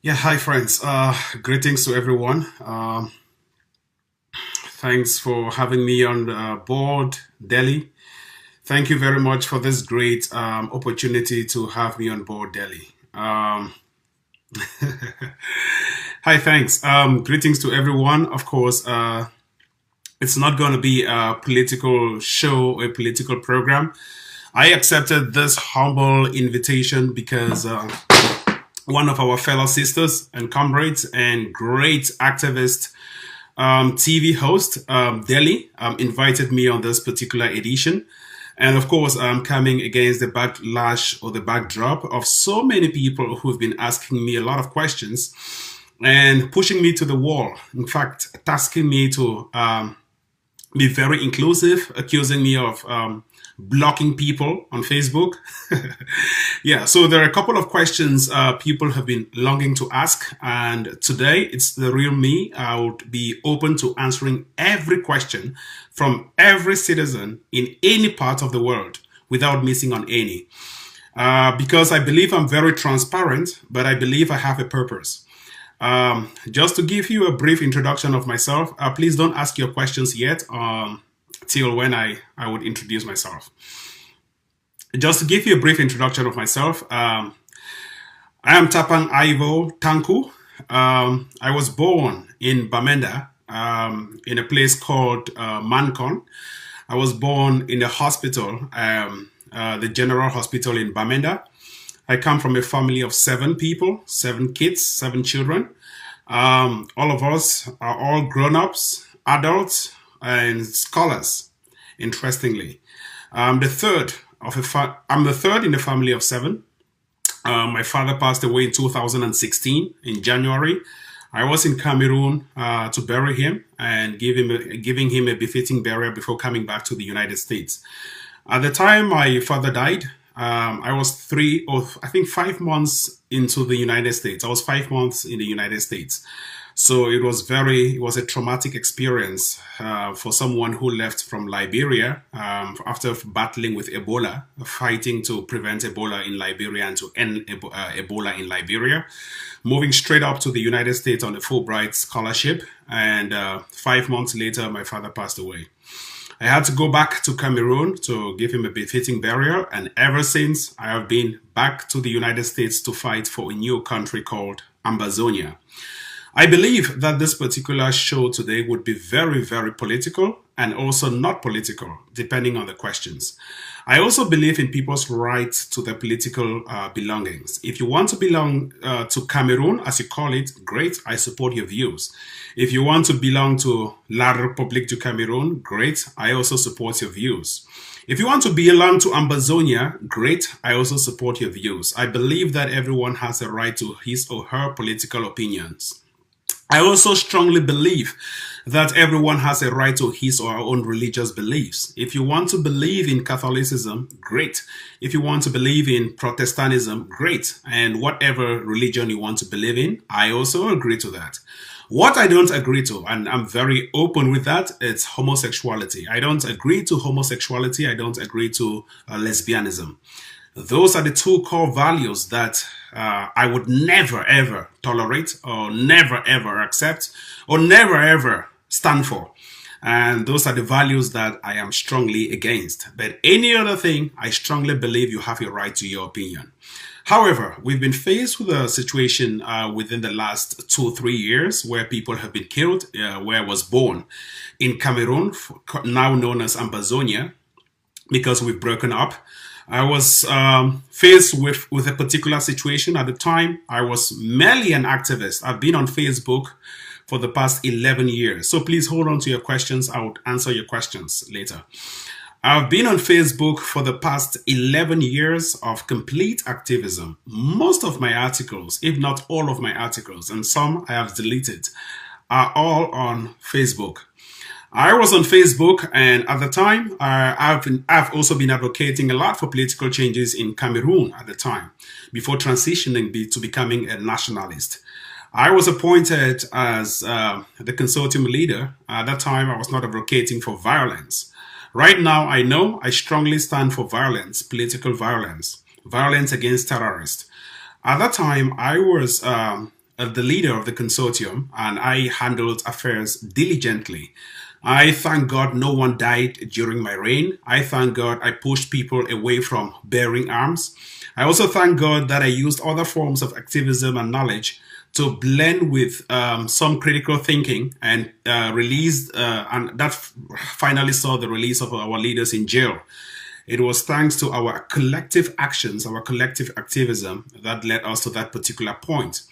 Yeah, hi friends. Greetings to everyone. Thanks for having me on board, Delhi. Thank you very much for this great opportunity to have me on board, Delhi. Hi, thanks. Greetings to everyone. Of course, it's not going to be a political show, a political program. I accepted this humble invitation because one of our fellow sisters and comrades and great activist TV host, Delhi, invited me on this particular edition. And of course, I'm coming against the backlash or the backdrop of so many people who've been asking me a lot of questions and pushing me to the wall. In fact, tasking me to be very inclusive, accusing me of blocking people on Facebook. Yeah, so there are a couple of questions people have been longing to ask, and today it's the real me. I would be open to answering every question from every citizen in any part of the world without missing on any. Because I believe I'm very transparent, but I believe I have a purpose. Just to give you a brief introduction of myself, please don't ask your questions yet till when I would introduce myself. Just to give you a brief introduction of myself, I am Tapang Ivo Tanku. I was born in Bamenda, in a place called Mancon. I was born in a hospital, the General Hospital in Bamenda. I come from a family of 7 people, 7 kids, 7 children. All of us are all grown-ups, adults, and scholars. Interestingly, I'm the third in a family of 7. My father passed away in 2016 in January. I was in Cameroon to bury him and giving him a befitting burial before coming back to the United States. At the time my father died, I was 5 months into the United States. I was 5 months in the United States. So it was a traumatic experience for someone who left from Liberia after battling with Ebola, fighting to prevent Ebola in Liberia and to end Ebola in Liberia, moving straight up to the United States on a Fulbright scholarship. And 5 months later, my father passed away. I had to go back to Cameroon to give him a befitting burial, and ever since I have been back to the United States to fight for a new country called Ambazonia. I believe that this particular show today would be very, very political and also not political, depending on the questions. I also believe in people's right to their political belongings. If you want to belong to Cameroon, as you call it, great, I support your views. If you want to belong to La République du Cameroon, great, I also support your views. If you want to belong to Ambazonia, great, I also support your views. I believe that everyone has a right to his or her political opinions. I also strongly believe that everyone has a right to his or her own religious beliefs. If you want to believe in Catholicism, great. If you want to believe in Protestantism, great. And whatever religion you want to believe in, I also agree to that. What I don't agree to, and I'm very open with that, it's homosexuality. I don't agree to homosexuality. I don't agree to lesbianism. Those are the two core values that I would never ever tolerate, or never ever accept, or never ever stand for. And those are the values that I am strongly against. But any other thing, I strongly believe you have your right to your opinion. However, we've been faced with a situation within the last 2 or 3 years where people have been killed, where I was born in Cameroon, now known as Ambazonia, because we've broken up. I was faced with a particular situation at the time. I was merely an activist. I've been on Facebook for the past 11 years. So please hold on to your questions. I will answer your questions later. I've been on Facebook for the past 11 years of complete activism. Most of my articles, if not all of my articles, and some I have deleted, are all on Facebook. I was on Facebook, and at the time, I've also been advocating a lot for political changes in Cameroon at the time, before transitioning to becoming a nationalist. I was appointed as the consortium leader. At that time, I was not advocating for violence. Right now, I know I strongly stand for violence, political violence, violence against terrorists. At that time, I was the leader of the consortium, and I handled affairs diligently. I thank God no one died during my reign. I thank God I pushed people away from bearing arms. I also thank God that I used other forms of activism and knowledge to blend with some critical thinking, and and that finally saw the release of our leaders in jail. It was thanks to our collective actions, our collective activism, that led us to that particular point.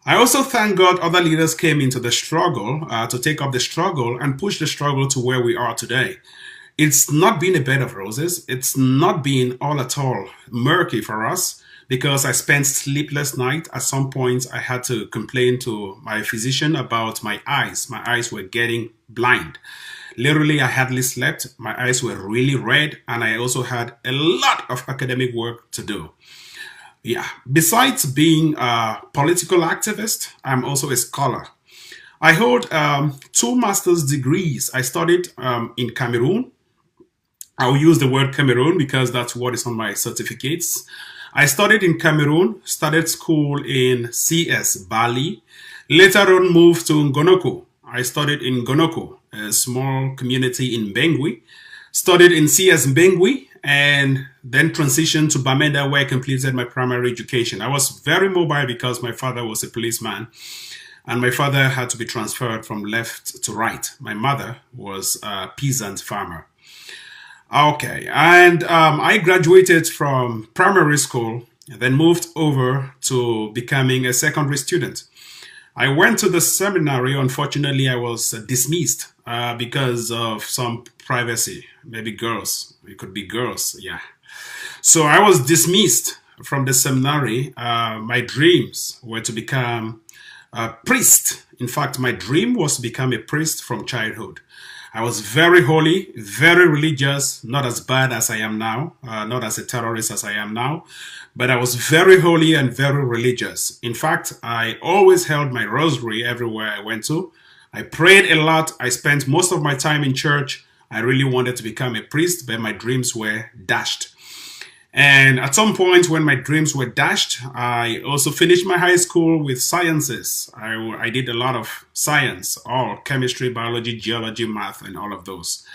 I also thank God other leaders came into the struggle to take up the struggle and push the struggle to where we are today. It's not been a bed of roses. It's not been all at all murky for us, because I spent sleepless nights. At some point, I had to complain to my physician about my eyes. My eyes were getting blind. Literally, I hardly slept. My eyes were really red, and I also had a lot of academic work to do. Yeah, besides being a political activist, I'm also a scholar. I hold 2 master's degrees. I studied in Cameroon. I'll use the word Cameroon because that's what is on my certificates. I studied in Cameroon, started school in CS Bali, later on moved to Ngonoko. I studied in Ngonoko, a small community in Bengui, studied in CS Bengui, and then transitioned to Bamenda, where I completed my primary education. I was very mobile because my father was a policeman, and my father had to be transferred from left to right. My mother was a peasant farmer. Okay, and I graduated from primary school, and then moved over to becoming a secondary student. I went to the seminary. Unfortunately, I was dismissed because of some privacy. Maybe girls. It could be girls, yeah. So I was dismissed from the seminary. My dreams were to become a priest. In fact, my dream was to become a priest from childhood. I was very holy, very religious, not as bad as I am now, not as a terrorist as I am now, but I was very holy and very religious. In fact, I always held my rosary everywhere I went to. I prayed a lot. I spent most of my time in church. I really wanted to become a priest, but my dreams were dashed. And at some point when my dreams were dashed, I also finished my high school with sciences. I did a lot of science, all chemistry, biology, geology, math, and all of those.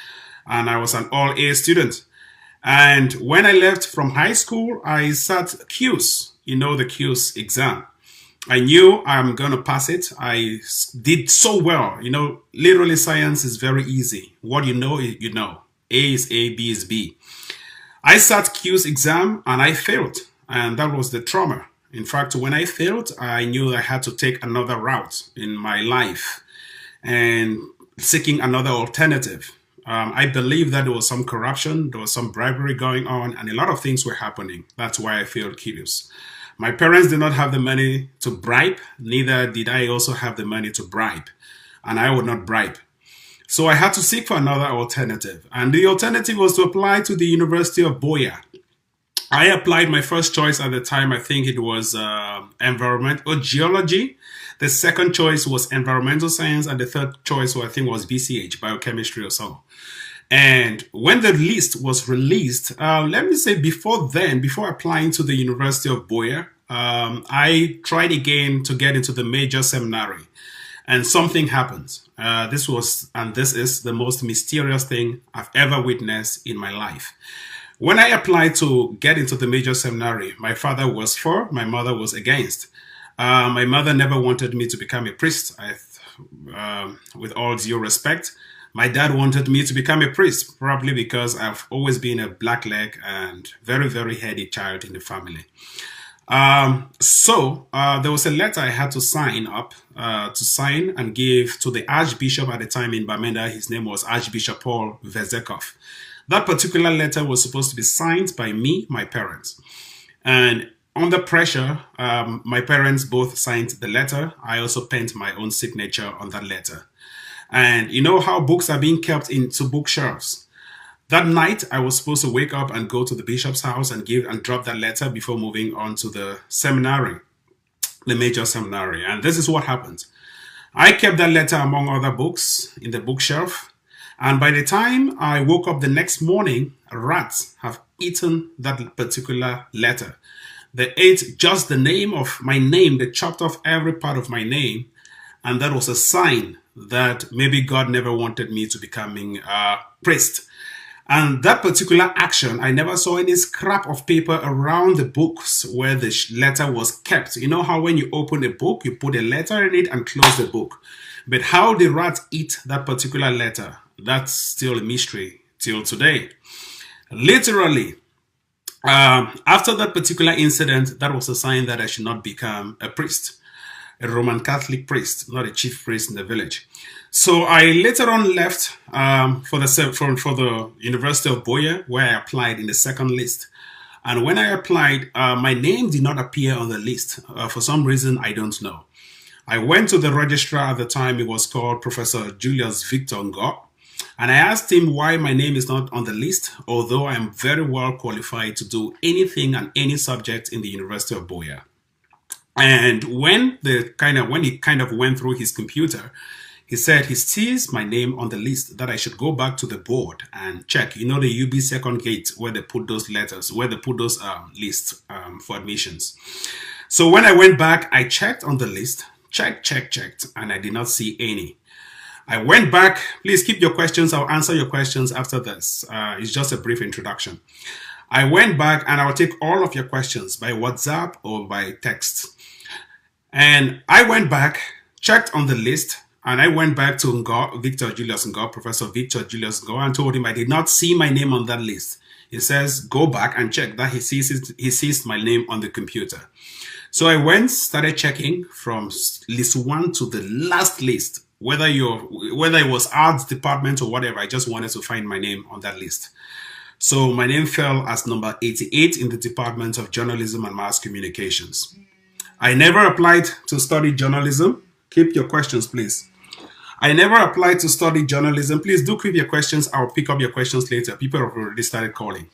And I was an all-A student. And when I left from high school, I sat QS, the QS exam. I knew I'm going to pass it. I did so well. Literally science is very easy. What you know, you know. A is A, B is B. I sat Q's exam and I failed, and that was the trauma. In fact, when I failed, I knew I had to take another route in my life and seeking another alternative. I believe that there was some corruption, there was some bribery going on, and a lot of things were happening. That's why I failed Q's. My parents did not have the money to bribe, neither did I also have the money to bribe, and I would not bribe. So I had to seek for another alternative. And the alternative was to apply to the University of Boya. I applied my first choice at the time. I think it was environmental geology. The second choice was environmental science. And the third choice, I think, was BCH, biochemistry or so. And when the list was released, let me say before then, before applying to the University of Boya, I tried again to get into the major seminary, and something happened. This is the most mysterious thing I've ever witnessed in my life. When I applied to get into the major seminary, my father was for, my mother was against. My mother never wanted me to become a priest. With all due respect, my dad wanted me to become a priest, probably because I've always been a black leg and very, very heady child in the family. There was a letter I had to sign and give to the Archbishop at the time in Bamenda. His name was Archbishop Paul Vezekov. That particular letter was supposed to be signed by me, my parents. And under pressure, my parents both signed the letter. I also penned my own signature on that letter. And you know how books are being kept into bookshelves. That night, I was supposed to wake up and go to the bishop's house and drop that letter before moving on to the seminary, the major seminary. And this is what happened. I kept that letter among other books in the bookshelf. And by the time I woke up the next morning, rats have eaten that particular letter. They ate just the name of my name. They chopped off every part of my name. And that was a sign that maybe God never wanted me to becoming a priest. And that particular action, I never saw any scrap of paper around the books where the letter was kept. You know how when you open a book, you put a letter in it and close the book. But how the rats eat that particular letter, that's still a mystery till today. Literally, after that particular incident, that was a sign that I should not become a priest, a Roman Catholic priest, not a chief priest in the village. So I later on left for the University of Boya, where I applied in the second list. And when I applied, my name did not appear on the list. For some reason, I don't know. I went to the registrar at the time. It was called Professor Julius Victor Ngo. And I asked him why my name is not on the list, although I am very well qualified to do anything and any subject in the University of Boya. And when he kind of went through his computer, he said he sees my name on the list, that I should go back to the board and check. You know, the UB second gate where they put those letters, where they put those lists for admissions. So when I went back, I checked on the list, checked, and I did not see any. I went back. Please keep your questions. I'll answer your questions after this. It's just a brief introduction. I went back and I'll take all of your questions by WhatsApp or by text. And I went back, checked on the list, and I went back to Ngo, Victor Julius Ngo, Professor Victor Julius Ngo, and told him I did not see my name on that list. He says, go back and check that he sees my name on the computer. So I went, started checking from list 1 to the last list, whether it was arts department or whatever. I just wanted to find my name on that list. So my name fell as number 88 in the Department of Journalism and Mass Communications. I never applied to study journalism. Keep your questions, please. I never applied to study journalism. Please do keep your questions. I'll pick up your questions later. People have already started calling.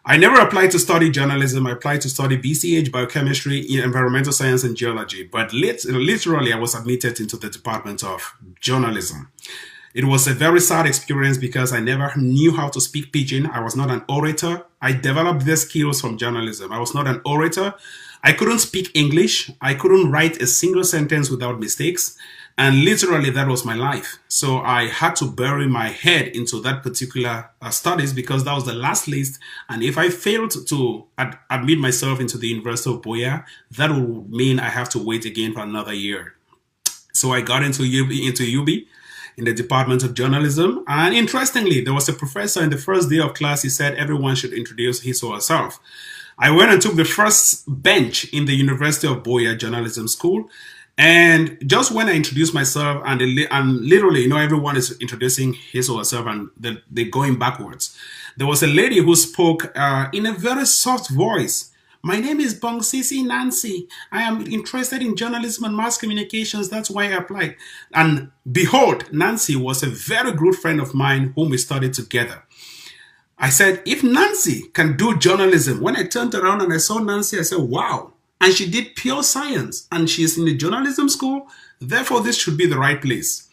I never applied to study journalism. I applied to study BCH, biochemistry, environmental science, and geology. But literally, I was admitted into the Department of Journalism. It was a very sad experience because I never knew how to speak Pidgin. I was not an orator. I developed these skills from journalism. I was not an orator. I couldn't speak English. I couldn't write a single sentence without mistakes. And literally, that was my life. So I had to bury my head into that particular studies because that was the last list. And if I failed to admit myself into the University of Boya, that would mean I have to wait again for another year. So I got into UB in the Department of Journalism. And interestingly, there was a professor in the first day of class. He said everyone should introduce his or herself. I went and took the first bench in the University of Boya Journalism School. And just when I introduced myself, and literally, you know, everyone is introducing his or herself and they're going backwards. There was a lady who spoke in a very soft voice. My name is Bongsisi Nancy. I am interested in journalism and mass communications. That's why I applied. And behold, Nancy was a very good friend of mine whom we studied together. I said, if Nancy can do journalism, when I turned around and I saw Nancy, I said, wow. And she did pure science and she is in the journalism school. Therefore, this should be the right place.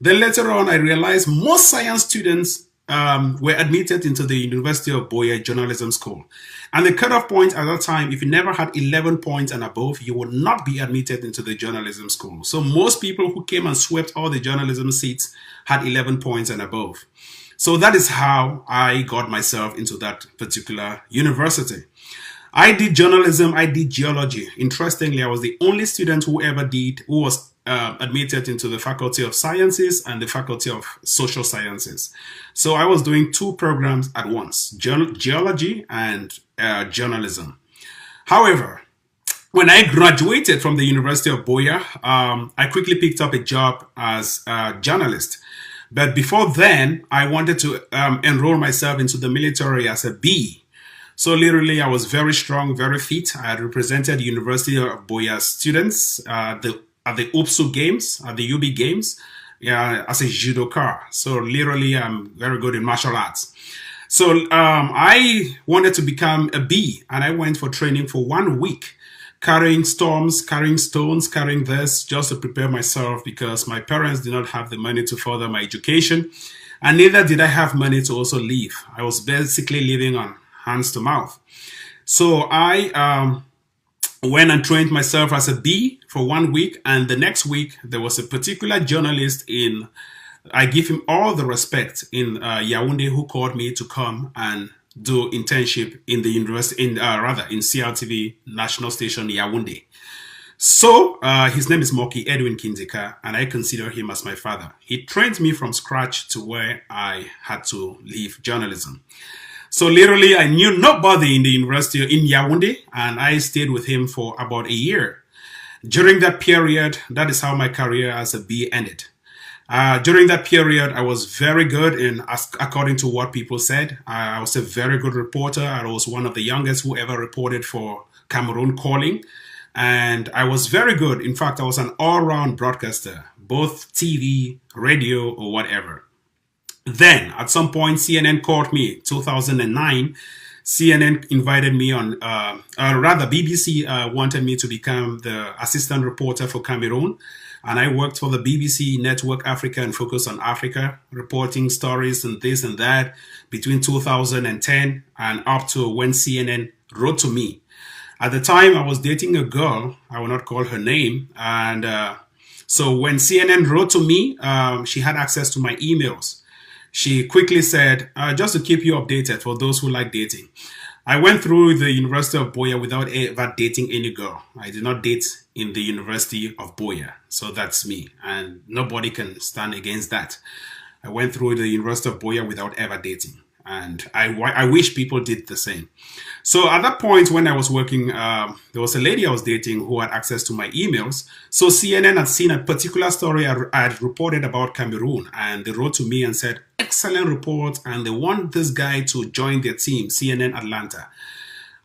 Then later on, I realized most science students were admitted into the University of Boya Journalism School. And the cutoff point at that time, if you never had 11 points and above, you would not be admitted into the journalism school. So most people who came and swept all the journalism seats had 11 points and above. So that is how I got myself into that particular university. I did journalism, I did geology. Interestingly, I was the only student who was admitted into the Faculty of Sciences and the Faculty of Social Sciences. So I was doing two programs at once, geology and journalism. However, when I graduated from the University of Boya, I quickly picked up a job as a journalist. But before then, I wanted to enroll myself into the military as a B. So literally, I was very strong, very fit. I had represented the University of Boya students at the UPSU games, at the UB games, as a judoka. So literally, I'm very good in martial arts. So I wanted to become a B, and I went for training for 1 week, carrying storms, carrying stones, carrying this, just to prepare myself because my parents did not have the money to further my education, and neither did I have money to also live. I was basically living on hands to mouth. So I went and trained myself as a B for 1 week, and the next week there was a particular journalist I give him all the respect, in Yaoundé, who called me to come and do internship in the university, in CRTV National Station Yaoundé. So his name is Moki Edwin Kinzika, and I consider him as my father. He trained me from scratch to where I had to leave journalism. So literally, I knew nobody in the university in Yaoundé, and I stayed with him for about a year. During that period, that is how my career as a B ended. During that period, I was very good according to what people said. I was a very good reporter. I was one of the youngest who ever reported for Cameroon Calling. And I was very good. In fact, I was an all-round broadcaster, both TV, radio, or whatever. Then, at some point, CNN called me, 2009. CNN invited me on, BBC wanted me to become the assistant reporter for Cameroon. And I worked for the BBC Network Africa and Focus on Africa, reporting stories and this and that between 2010 and up to when CNN wrote to me. At the time, I was dating a girl. I will not call her name. And so when CNN wrote to me, she had access to my emails. She quickly said, just to keep you updated for those who like dating, I went through the University of Boya without ever dating any girl. I did not date in the University of Boya. So that's me. And nobody can stand against that. I went through the University of Boya without ever dating. And I wish people did the same. So at that point when I was working, there was a lady I was dating who had access to my emails. So CNN had seen a particular story I had reported about Cameroon, and they wrote to me and said, excellent report, and they want this guy to join their team, CNN Atlanta.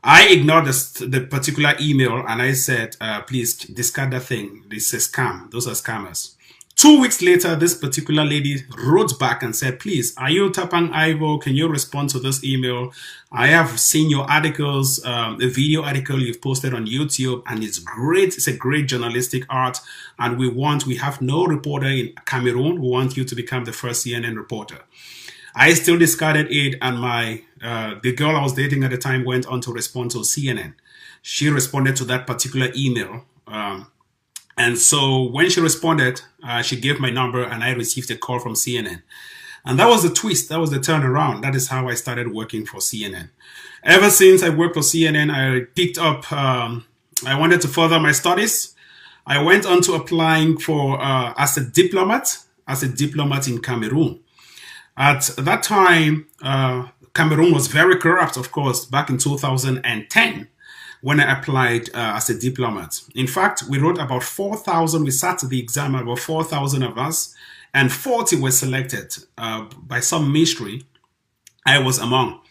I ignored the particular email and I said, please discard that thing. This is a scam. Those are scammers. 2 weeks later, this particular lady wrote back and said, please, are you Tapang Ivo? Can you respond to this email? I have seen your articles, a video article you've posted on YouTube, and it's great. It's a great journalistic art. And we have no reporter in Cameroon. We want you to become the first CNN reporter. I still discarded it, and the girl I was dating at the time went on to respond to CNN. She responded to that particular email. And so when she responded, she gave my number and I received a call from CNN. And that was the twist. That was the turnaround. That is how I started working for CNN. Ever since I worked for CNN, I picked up, I wanted to further my studies. I went on to applying for, as a diplomat in Cameroon. At that time, Cameroon was very corrupt, of course, back in 2010. When I applied as a diplomat. In fact, we wrote about 4,000, we sat the exam, about 4,000 of us, and 40 were selected by some mystery. I was among.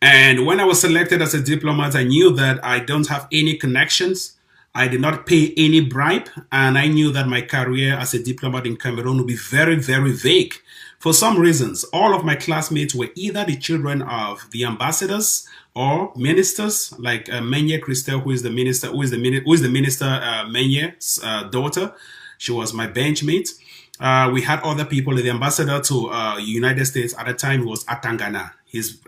And when I was selected as a diplomat, I knew that I don't have any connections. I did not pay any bribe, and I knew that my career as a diplomat in Cameroon would be very, very vague. For some reasons, all of my classmates were either the children of the ambassadors or ministers, like Menye Christel, who is the minister Menye's daughter. She was my benchmate. We had other people. The ambassador to United States at the time was Atangana. His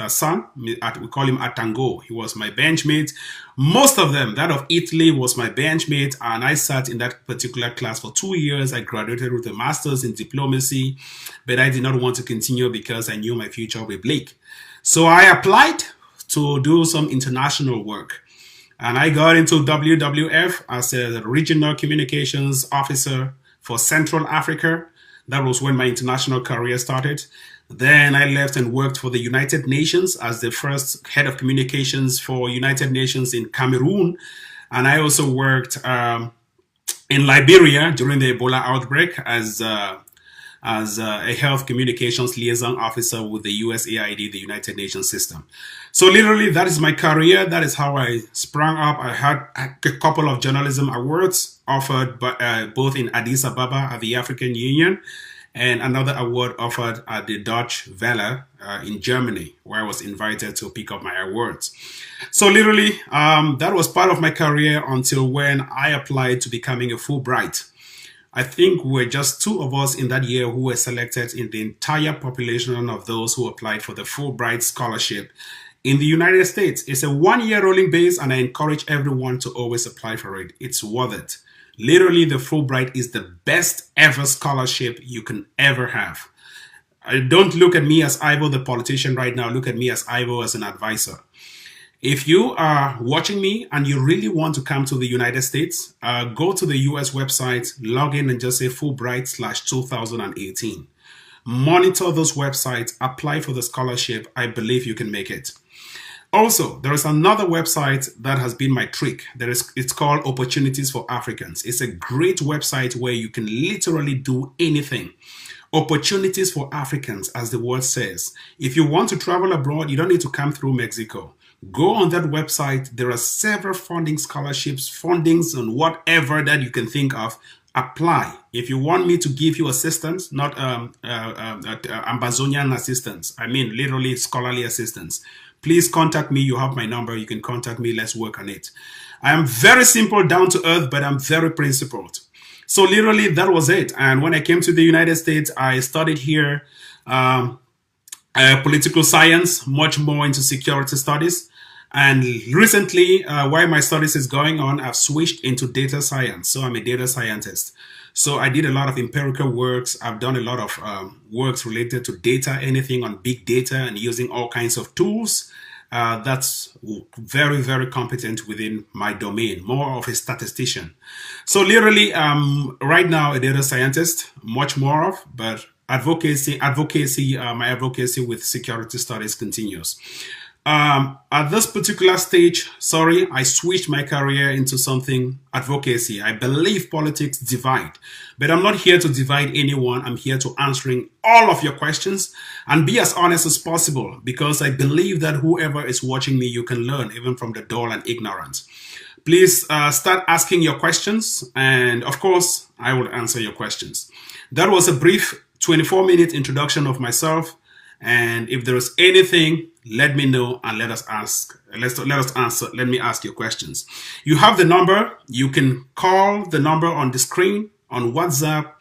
son, we call him Atango. He was my benchmate. Most of them, that of Italy was my benchmate, and I sat in that particular class for 2 years. I graduated with a master's in diplomacy, but I did not want to continue because I knew my future would be bleak. So I applied to do some international work. And I got into WWF as a regional communications officer for Central Africa. That was when my international career started. Then I left and worked for the United Nations as the first head of communications for United Nations in Cameroon. And I also worked in Liberia during the Ebola outbreak as a health communications liaison officer with the USAID, the United Nations system. So literally, that is my career. That is how I sprang up. I had a couple of journalism awards offered both in Addis Ababa at the African Union, and another award offered at the Deutsche Welle in Germany, where I was invited to pick up my awards. So literally, that was part of my career until when I applied to becoming a Fulbright. I think we're just 2 of us in that year who were selected in the entire population of those who applied for the Fulbright scholarship in the United States. It's a 1-year rolling base, and I encourage everyone to always apply for it. It's worth it. Literally, the Fulbright is the best ever scholarship you can ever have. Don't look at me as Ivo, the politician right now. Look at me as Ivo as an advisor. If you are watching me and you really want to come to the United States, go to the US website, log in and just say Fulbright/2018. Monitor those websites, apply for the scholarship. I believe you can make it. Also, there is another website that has been my trick. It's called Opportunities for Africans. It's a great website where you can literally do anything. Opportunities for Africans, as the word says. If you want to travel abroad, you don't need to come through Mexico. Go on that website. There are several funding scholarships, fundings, and whatever that you can think of. Apply. If you want me to give you assistance, not Ambazonian assistance, I mean literally scholarly assistance, please contact me. You have my number. You can contact me. Let's work on it. I am very simple, down to earth, but I'm very principled. So literally that was it. And when I came to the United States, I studied here political science, much more into security studies. And recently, while my studies is going on, I've switched into data science. So I'm a data scientist. So I did a lot of empirical works. I've done a lot of works related to data, anything on big data and using all kinds of tools. That's very, very competent within my domain, more of a statistician. So literally, right now, a data scientist, much more of, but my advocacy with security studies continues. At this particular stage, I switched my career into something advocacy. I believe politics divide, but I'm not here to divide anyone. I'm here to answering all of your questions and be as honest as possible, because I believe that whoever is watching me, you can learn even from the dull and ignorant. Please start asking your questions, and of course, I will answer your questions. That was a brief 24-minute introduction of myself. And if there is anything, let me know and let us ask. Let us answer. Let me ask your questions. You have the number. You can call the number on the screen on WhatsApp,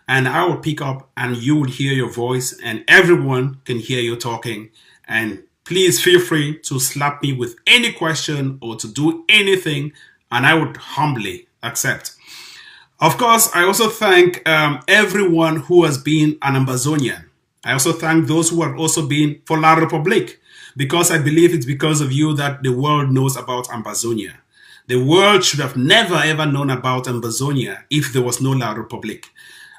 and I will pick up and you will hear your voice and everyone can hear you talking. And please feel free to slap me with any question or to do anything, and I would humbly accept. Of course, I also thank everyone who has been an Ambazonian. I also thank those who have also been for La Republique, because I believe it's because of you that the world knows about Ambazonia. The world should have never ever known about Ambazonia if there was no La Republique.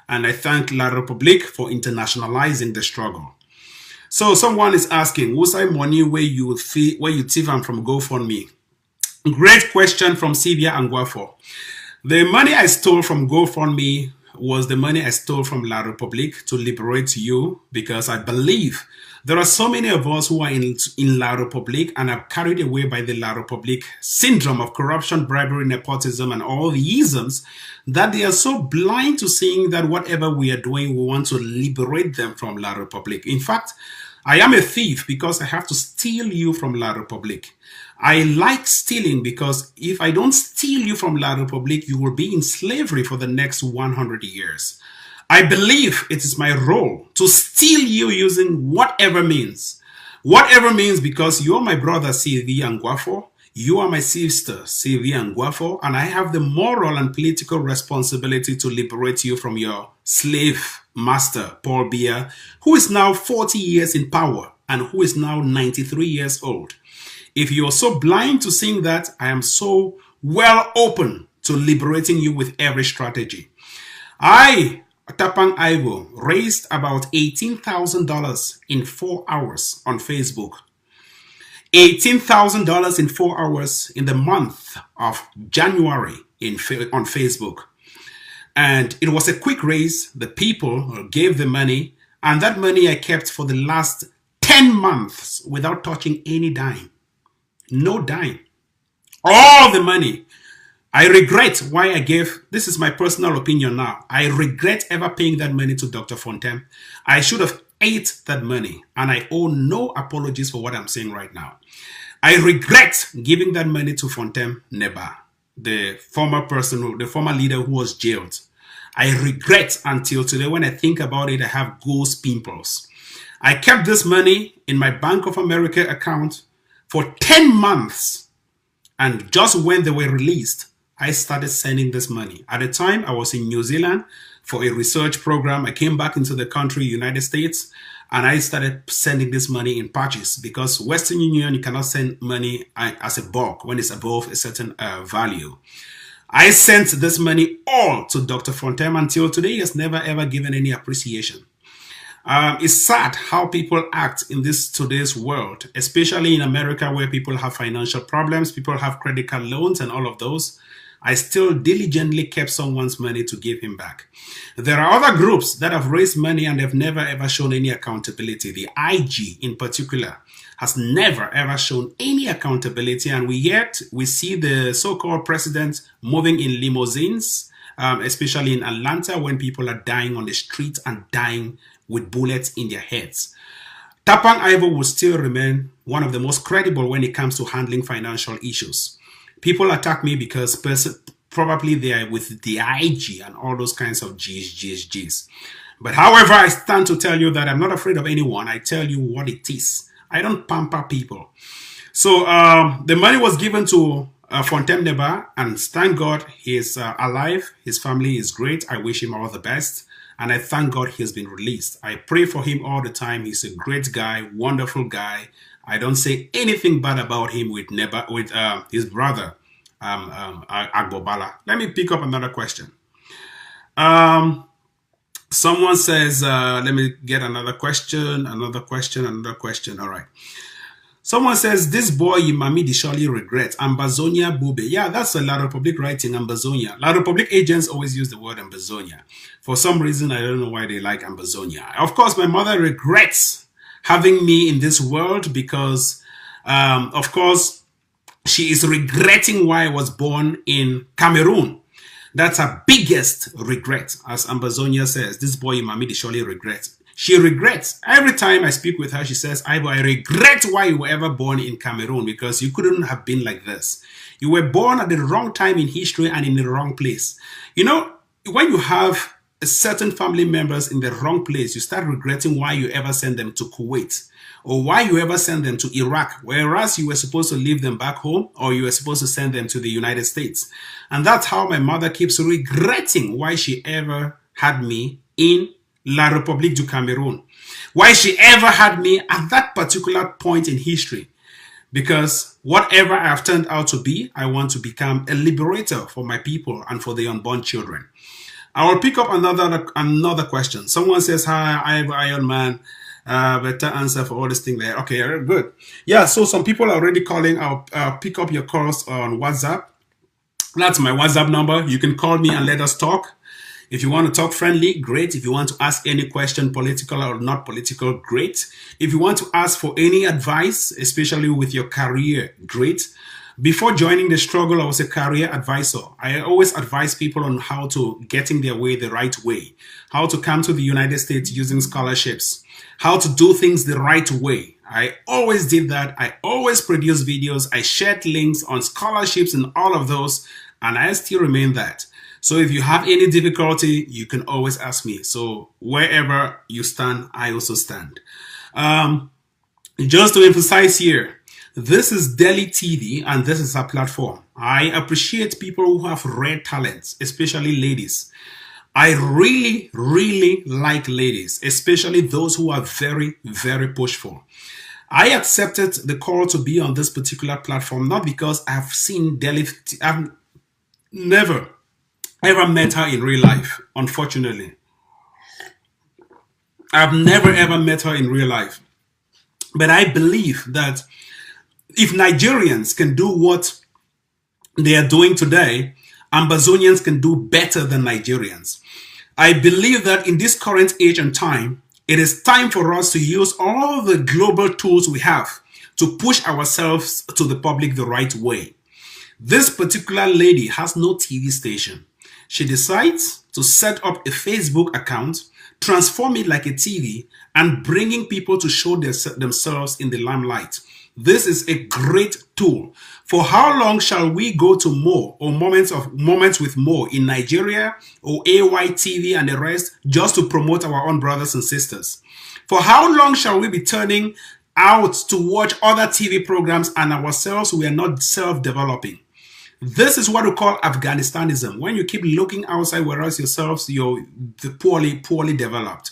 And I thank La Republique for internationalizing the struggle. So someone is asking, what's I money where you thief am from GoFundMe? Great question from Sylvia Anguafo. The money I stole from GoFundMe was the money I stole from La Republique to liberate you, because I believe there are so many of us who are in La Republique and are carried away by the La Republique syndrome of corruption, bribery, nepotism, and all the isms, that they are so blind to seeing that whatever we are doing, we want to liberate them from La Republique. In fact, I am a thief because I have to steal you from La Republique. I like stealing because if I don't steal you from La Republique, you will be in slavery for the next 100 years. I believe it is my role to steal you using whatever means. Whatever means, because you are my brother, CV Nguafo. You are my sister, CV Nguafo. And I have the moral and political responsibility to liberate you from your slave master, Paul Biya, who is now 40 years in power and who is now 93 years old. If you are so blind to seeing that, I am so well open to liberating you with every strategy. I, Tapang Ivo, raised about $18,000 in 4 hours on Facebook. $18,000 in 4 hours in the month of January on Facebook. And it was a quick raise. The people gave the money, and that money I kept for the last 10 months without touching any dime. No dime. All the money. I regret why I gave, this is my personal opinion now, I regret ever paying that money to Dr. Fontem. I should have ate that money, and I owe no apologies for what I'm saying right now. I regret giving that money to Fontem Neba, the former leader who was jailed. I regret until today. When I think about it, I have ghost pimples. I kept this money in my Bank of America account for 10 months, and just when they were released, I started sending this money. At the time, I was in New Zealand for a research program. I came back into the country, United States, and I started sending this money in batches, because Western Union, you cannot send money as a bulk when it's above a certain value. I sent this money all to Dr. Fontem. Until today, he has never ever given any appreciation. It's sad how people act in today's world, especially in America, where people have financial problems, people have credit card loans and all of those. I still diligently kept someone's money to give him back. There are other groups that have raised money and have never ever shown any accountability. The IG in particular has never ever shown any accountability, and yet we see the so-called president moving in limousines, especially in Atlanta, when people are dying on the street and dying with bullets in their heads. Tapang Ivo will still remain one of the most credible when it comes to handling financial issues. People attack me because probably they are with the IG and all those kinds of Gs. But however, I stand to tell you that I'm not afraid of anyone. I tell you what it is. I don't pamper people. So the money was given to Fontem Neba, and thank God he is alive. His family is great. I wish him all the best. And I thank God he has been released. I pray for him all the time. He's a great guy, wonderful guy. I don't say anything bad about him with his brother, Agbobala. Let me pick up another question. Someone says, let me get another question. All right. Someone says, this boy Imamidi surely regrets. Ambazonia Bube. Yeah, that's a La Republic writing, Ambazonia. La Republic agents always use the word Ambazonia. For some reason, I don't know why they like Ambazonia. Of course, my mother regrets having me in this world because, of course, she is regretting why I was born in Cameroon. That's her biggest regret. As Ambazonia says, this boy Imamidi surely regrets. She regrets. Every time I speak with her, she says, Ivo, I regret why you were ever born in Cameroon, because you couldn't have been like this. You were born at the wrong time in history and in the wrong place. You know, when you have certain family members in the wrong place, you start regretting why you ever sent them to Kuwait or why you ever sent them to Iraq, whereas you were supposed to leave them back home or you were supposed to send them to the United States. And that's how my mother keeps regretting why she ever had me in La République du Cameroun, why she ever had me at that particular point in history. Because whatever I have turned out to be, I want to become a liberator for my people and for the unborn children. I will pick up another question. Someone says, hi, Iron Man. Better answer for all this thing there. Okay, good. Yeah, so some people are already calling. I'll pick up your calls on WhatsApp. That's my WhatsApp number. You can call me and let us talk. If you want to talk friendly, great. If you want to ask any question, political or not political, great. If you want to ask for any advice, especially with your career, great. Before joining the struggle, I was a career advisor. I always advise people on how to getting their way the right way, how to come to the United States using scholarships, how to do things the right way. I always did that. I always produced videos. I shared links on scholarships and all of those, and I still remain that. So if you have any difficulty, you can always ask me. So wherever you stand, I also stand. Um, just to emphasize here, this is Delhi TV and this is a platform. I appreciate people who have rare talents, especially ladies. I really, really like ladies, especially those who are very, very pushful. I accepted the call to be on this particular platform not because I've seen Delhi. I've never ever met her in real life, unfortunately. I've never ever met her in real life. But I believe that if Nigerians can do what they are doing today, Ambazonians can do better than Nigerians. I believe that in this current age and time, it is time for us to use all the global tools we have to push ourselves to the public the right way. This particular lady has no TV station. She decides to set up a Facebook account, transform it like a TV, and bringing people to show themselves in the limelight. This is a great tool. For how long shall we go to more or moments with more in Nigeria or AY TV and the rest just to promote our own brothers and sisters? For how long shall we be turning out to watch other TV programs and ourselves we are not self-developing? This is what we call Afghanistanism. When you keep looking outside, whereas yourselves you're poorly developed.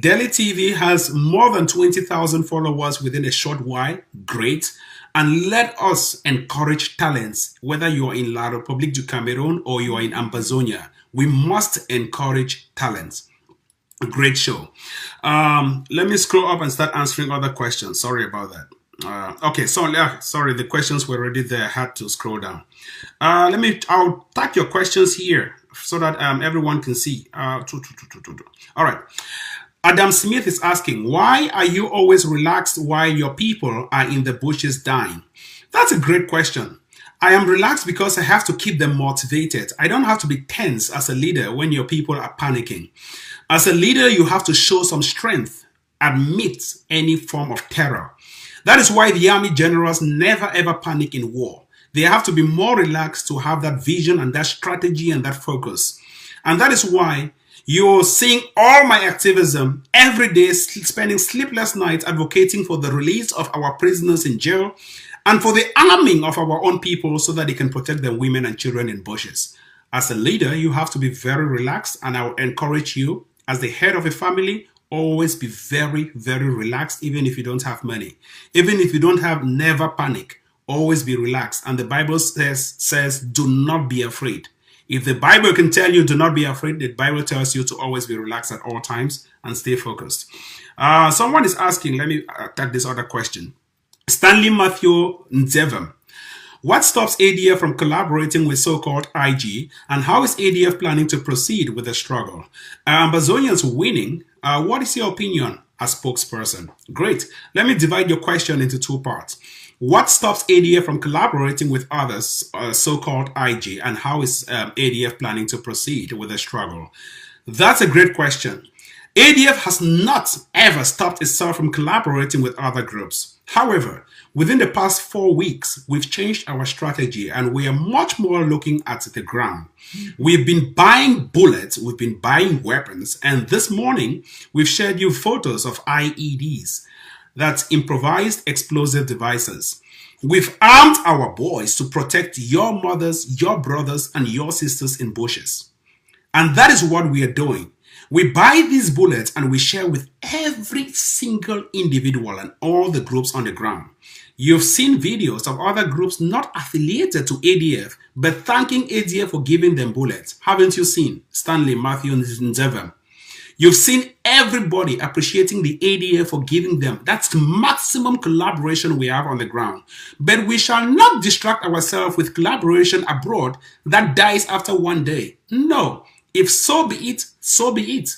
Delhi TV has more than 20,000 followers within a short while. Great. And let us encourage talents, whether you are in La République du Cameroon or you are in Ambazonia. We must encourage talents. A great show. Let me scroll up and start answering other questions. Sorry about that. Okay, so sorry, the questions were already there. I had to scroll down. I'll tag your questions here so that everyone can see. All right. Adam Smith is asking, why are you always relaxed while your people are in the bushes dying? That's a great question. I am relaxed because I have to keep them motivated. I don't have to be tense as a leader when your people are panicking. As a leader, you have to show some strength amidst any form of terror. That is why the army generals never ever panic in war. They have to be more relaxed to have that vision and that strategy and that focus. And that is why you're seeing all my activism every day, spending sleepless nights advocating for the release of our prisoners in jail and for the arming of our own people so that they can protect their women and children in bushes. As a leader, you have to be very relaxed, and I will encourage you as the head of a family, always be very, very relaxed, even if you don't have money. Even if you don't have, never panic. Always be relaxed. And the Bible says, do not be afraid. If the Bible can tell you do not be afraid, the Bible tells you to always be relaxed at all times and stay focused. Someone is asking, let me attack this other question. Stanley Matthew Nzevem. What stops ADF from collaborating with so-called IG, and how is ADF planning to proceed with the struggle? Ambazonians winning. What is your opinion as spokesperson? Great. Let me divide your question into two parts. What stops ADF from collaborating with others, so-called IG, and how is ADF planning to proceed with the struggle? That's a great question. ADF has not ever stopped itself from collaborating with other groups. However, within the past 4 weeks, we've changed our strategy and we are much more looking at the ground. We've been buying bullets, we've been buying weapons, and this morning we've shared you photos of IEDs. That's improvised explosive devices. We've armed our boys to protect your mothers, your brothers, and your sisters in bushes. And that is what we are doing. We buy these bullets and we share with every single individual and all the groups on the ground. You've seen videos of other groups not affiliated to ADF, but thanking ADF for giving them bullets. Haven't you seen Stanley Matthew Nzevem? You've seen everybody appreciating the ADF for giving them. That's the maximum collaboration we have on the ground. But we shall not distract ourselves with collaboration abroad that dies after one day. No. If so be it, so be it.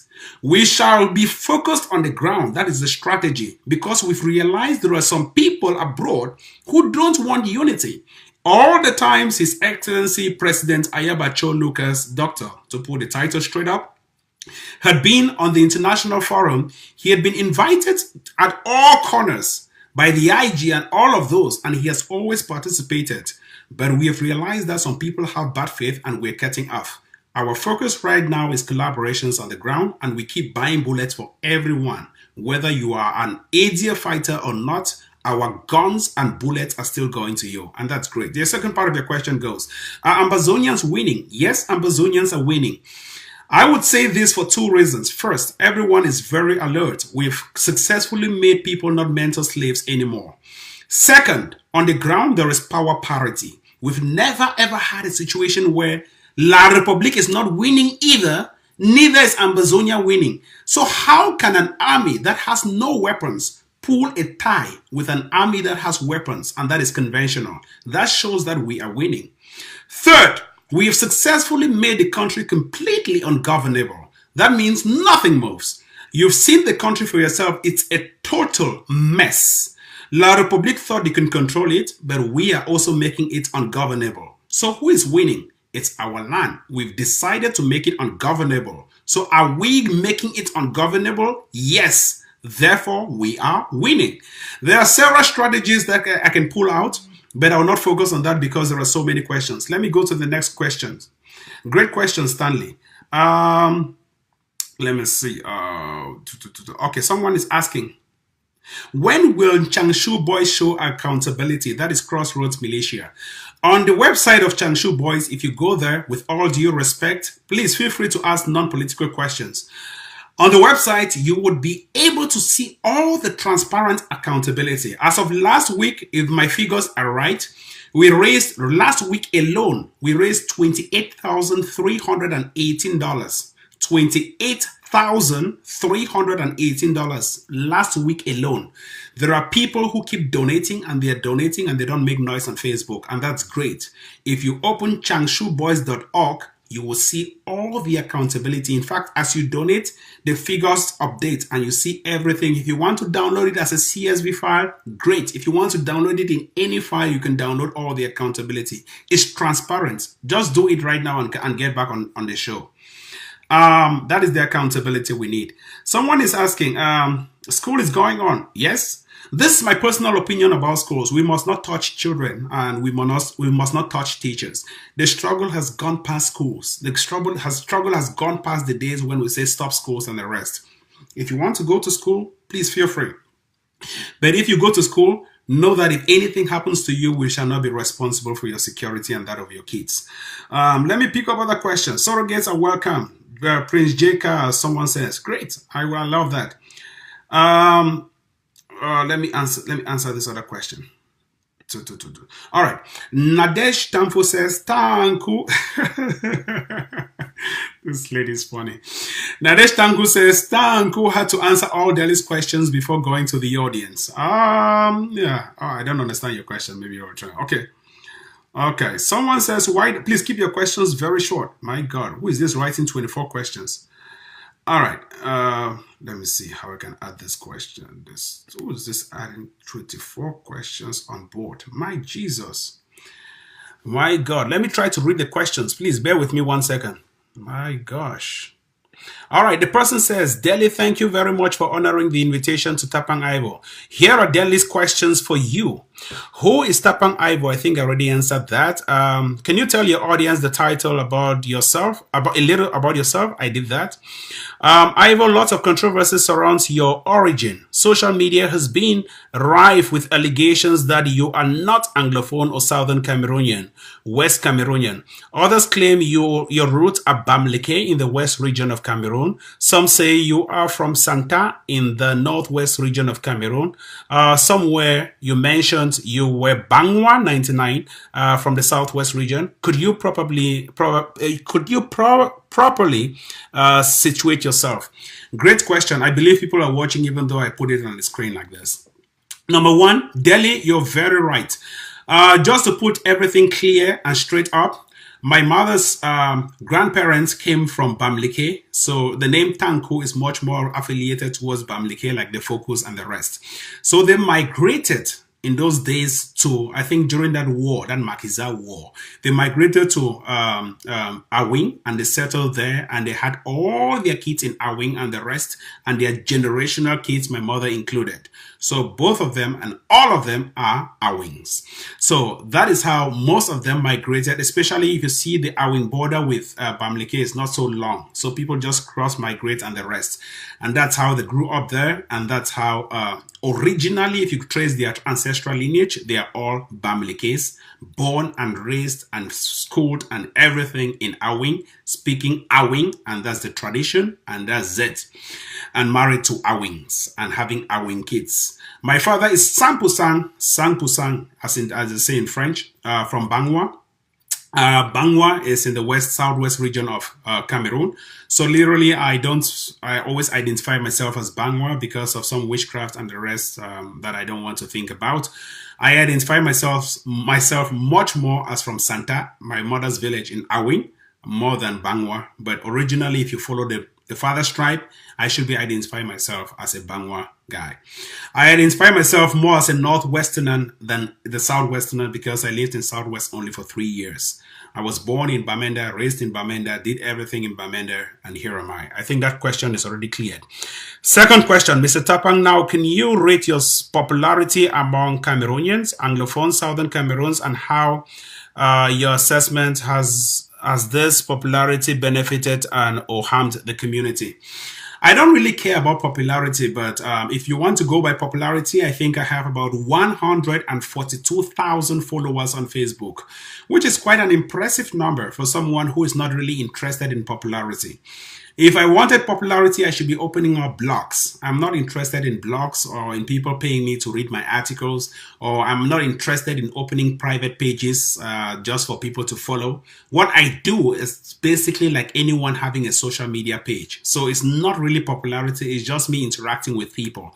We shall be focused on the ground. That is the strategy. Because we've realized there are some people abroad who don't want unity. All the times His Excellency President Ayabacho Lucas, Doctor, to put the title straight up, had been on the international forum, he had been invited at all corners by the IG and all of those, and he has always participated. But we have realized that some people have bad faith and we're cutting off. Our focus right now is collaborations on the ground, and we keep buying bullets for everyone. Whether you are an ADF fighter or not, our guns and bullets are still going to you, and that's great. The second part of your question goes, are Ambazonians winning? Yes, Ambazonians are winning. I would say this for two reasons. First, everyone is very alert. We've successfully made people not mental slaves anymore. Second, on the ground, there is power parity. We've never ever had a situation where La Republique is not winning either, neither is Ambazonia winning. So how can an army that has no weapons pull a tie with an army that has weapons and that is conventional? That shows that we are winning. Third, we have successfully made the country completely ungovernable. That means nothing moves. You've seen the country for yourself. It's a total mess. La Republique thought they can control it, but we are also making it ungovernable. So who is winning? It's our land. We've decided to make it ungovernable. So are we making it ungovernable? Yes. Therefore, we are winning. There are several strategies that I can pull out, but I will not focus on that because there are so many questions. Let me go to the next questions. Great question, Stanley. Let me see. Okay, someone is asking, when will Changshu Boys show accountability? That is Crossroads Militia. On the website of Changshu Boys, if you go there, with all due respect, please feel free to ask non-political questions. On the website, you would be able to see all the transparent accountability. As of last week, if my figures are right, last week alone, we raised $28,318. $28,318 last week alone. There are people who keep donating and they don't make noise on Facebook, and that's great. If you open changshuboys.org, you will see all the accountability. In fact, as you donate, the figures update and you see everything. If you want to download it as a CSV file, great. If you want to download it in any file, you can download all the accountability. It's transparent. Just do it right now and get back on the show. That is the accountability we need. Someone is asking, school is going on. Yes. This is my personal opinion about schools. We must not touch children and we must not touch teachers. The struggle has gone past schools. The struggle has gone past the days when we say stop schools and the rest. If you want to go to school, please feel free. But if you go to school, know that if anything happens to you, we shall not be responsible for your security and that of your kids. Let me pick up other questions. Surrogates are welcome. Prince Jaka, someone says, great. I love that. Let me answer this other question. All right. Nadesh Tamfo says, Tanku. This lady is funny. Nadesh Tanku says, Tanku had to answer all Delhi's questions before going to the audience. Yeah. Oh, I don't understand your question. Maybe you're trying. Okay. Okay. Someone says, why? Please keep your questions very short. My God, who is this writing 24 questions? All right. Let me see how I can add this question. Who is this adding 24 questions on board? My Jesus. My God. Let me try to read the questions. Please bear with me 1 second. My gosh. All right, the person says, Delhi, thank you very much for honoring the invitation to Tapang Ivo. Here are Delhi's questions for you. Who is Tapang Ivo? I think I already answered that. Can you tell your audience the title about yourself, a little about yourself? I did that. Ivo, lots of controversy surrounds your origin. Social media has been rife with allegations that you are not Anglophone or Southern Cameroonian, West Cameroonian. Others claim your roots are Bamileke in the west region of Cameroon. Some say you are from Santa in the northwest region of Cameroon. Somewhere you mentioned you were Bangwa 99 from the southwest region. Could you properly situate yourself? Great question. I believe people are watching even though I put it on the screen like this. Number one, Delhi, you're very right. Just to put everything clear and straight up, my mother's grandparents came from Bamileke, so the name Tanku is much more affiliated towards Bamileke, like the Focus and the rest. So they migrated in those days to, I think during that war, that Makiza war, they migrated to Awing, and they settled there, and they had all their kids in Awing and the rest, and their generational kids, my mother included. So both of them and all of them are Awings. So that is how most of them migrated, especially if you see the Awing border with Bamileke is not so long. So people just cross migrate and the rest. And that's how they grew up there. And that's how originally, if you trace their ancestral lineage, they are all Bamilekes, born and raised and schooled and everything in Awing, speaking Awing, and that's the tradition, and that's it. And married to Awings and having Awing kids. My father is Sang-Pusang, as they say in French, from Bangwa. Bangwa is in the southwest region of Cameroon. So literally, I always identify myself as Bangwa because of some witchcraft and the rest that I don't want to think about. I identify myself much more as from Santa, my mother's village in Awing, more than Bangwa. But originally, if you follow the father's tribe, I should be identifying myself as a Bangwa guy. I identify myself more as a Northwesterner than the Southwesterner because I lived in Southwest only for 3 years. I was born in Bamenda, raised in Bamenda, did everything in Bamenda, and here am I. I think that question is already cleared. Second question, Mr. Tapang, now can you rate your popularity among Cameroonians, Anglophone Southern Cameroons, and how your assessment has this popularity benefited and or harmed the community? I don't really care about popularity, but if you want to go by popularity, I think I have about 142,000 followers on Facebook, which is quite an impressive number for someone who is not really interested in popularity. If I wanted popularity, I should be opening up blogs. I'm not interested in blogs or in people paying me to read my articles, or I'm not interested in opening private pages just for people to follow. What I do is basically like anyone having a social media page. So it's not really popularity, it's just me interacting with people.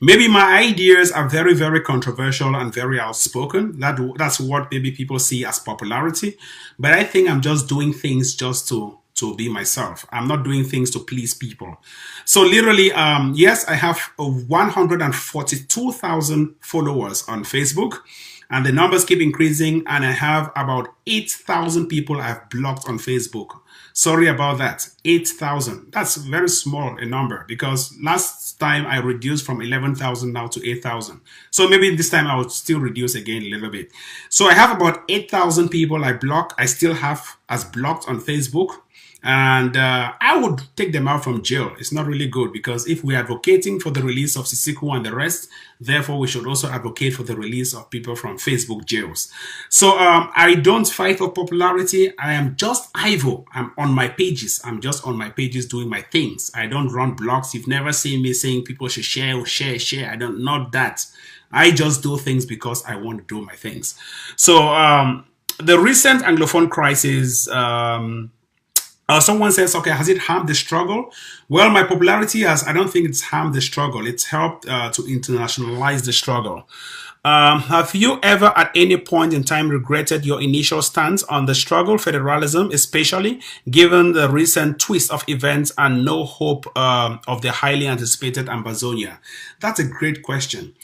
Maybe my ideas are very, very controversial and very outspoken. That's what maybe people see as popularity. But I think I'm just doing things just to be myself. I'm not doing things to please people. So literally, yes, I have 142,000 followers on Facebook, and the numbers keep increasing, and I have about 8,000 people I've blocked on Facebook. Sorry about that, 8,000. That's very small a number because last time I reduced from 11,000 now to 8,000. So maybe this time I would still reduce again a little bit. So I have about 8,000 people I still have as blocked on Facebook. And I would take them out from jail. It's not really good because if we're advocating for the release of Sisiku and the rest, therefore we should also advocate for the release of people from Facebook jails. So I don't fight for popularity. I am just Ivo. I'm on my pages. I'm just on my pages doing my things. I don't run blogs. You've never seen me saying people should share. I don't, not that. I just do things because I want to do my things. So the recent Anglophone crisis, someone says, okay, has it harmed the struggle? Well, my popularity I don't think it's harmed the struggle. It's helped to internationalize the struggle. Have you ever at any point in time regretted your initial stance on the struggle, federalism, especially given the recent twist of events and no hope of the highly anticipated Ambazonia? That's a great question.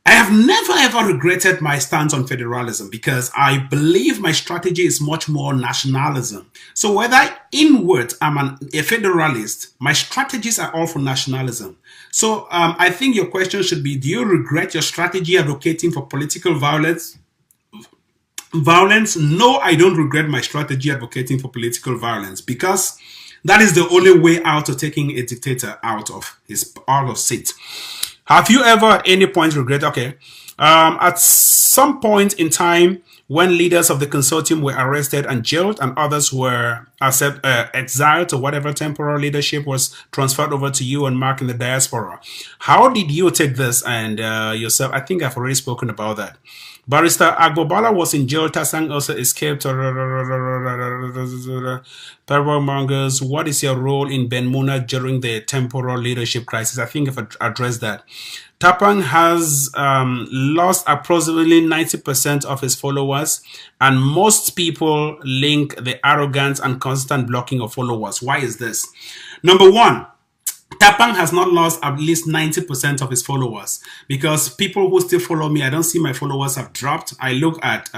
I have never ever regretted my stance on federalism because I believe my strategy is much more nationalism. So whether inward I'm a federalist, my strategies are all for nationalism. So I think your question should be, do you regret your strategy advocating for political violence? No, I don't regret my strategy advocating for political violence because that is the only way out of taking a dictator out of seat. Have you ever at any point regret? Okay, at some point in time when leaders of the consortium were arrested and jailed and others were exiled to whatever temporal leadership was transferred over to you and Mark in the diaspora, how did you take this and yourself? I think I've already spoken about that. Barrister Agbobala was in jail. Tasang also escaped. Pervert mongers, what is your role in Ben Muna during the temporal leadership crisis? I think I've addressed that. Tapang has lost approximately 90% of his followers, and most people link the arrogance and constant blocking of followers. Why is this? Number one, Tapang has not lost at least 90% of his followers, because people who still follow me, I don't see my followers have dropped. I look at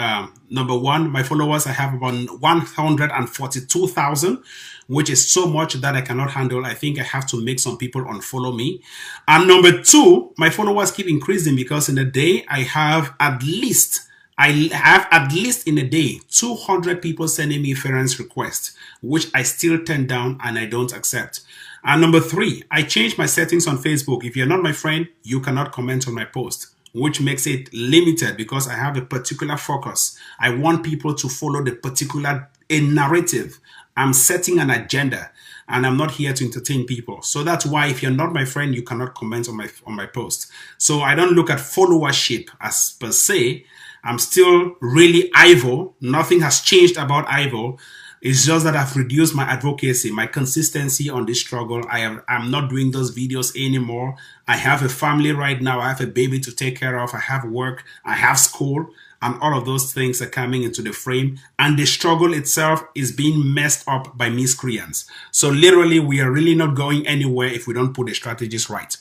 number one, my followers, I have about 142,000, which is so much that I cannot handle. I think I have to make some people unfollow me. And number two, my followers keep increasing, because in a day I have at least in a day 200 people sending me friends requests, which I still turn down and I don't accept. And number three, I changed my settings on Facebook. If you're not my friend, you cannot comment on my post, which makes it limited, because I have a particular focus. I want people to follow the particular narrative. I'm setting an agenda, and I'm not here to entertain people. So that's why if you're not my friend, you cannot comment on my post. So I don't look at followership as per se. I'm still really Ivo. Nothing has changed about Ivo. It's just that I've reduced my advocacy, my consistency on this struggle. I'm not doing those videos anymore. I have a family right now. I have a baby to take care of. I have work. I have school. And all of those things are coming into the frame. And the struggle itself is being messed up by miscreants. So literally, we are really not going anywhere if we don't put the strategies right.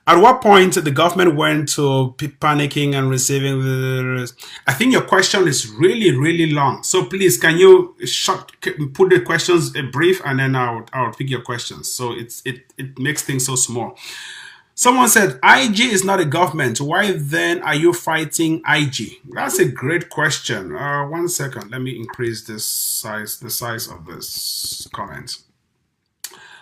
At what point the government went to panicking and receiving the... I think your question is really, really long. So please, can you put the questions brief, and then I'll pick your questions. So it makes things so small. Someone said, IG is not a government. Why then are you fighting IG? That's a great question. 1 second. Let me increase the size of this comment.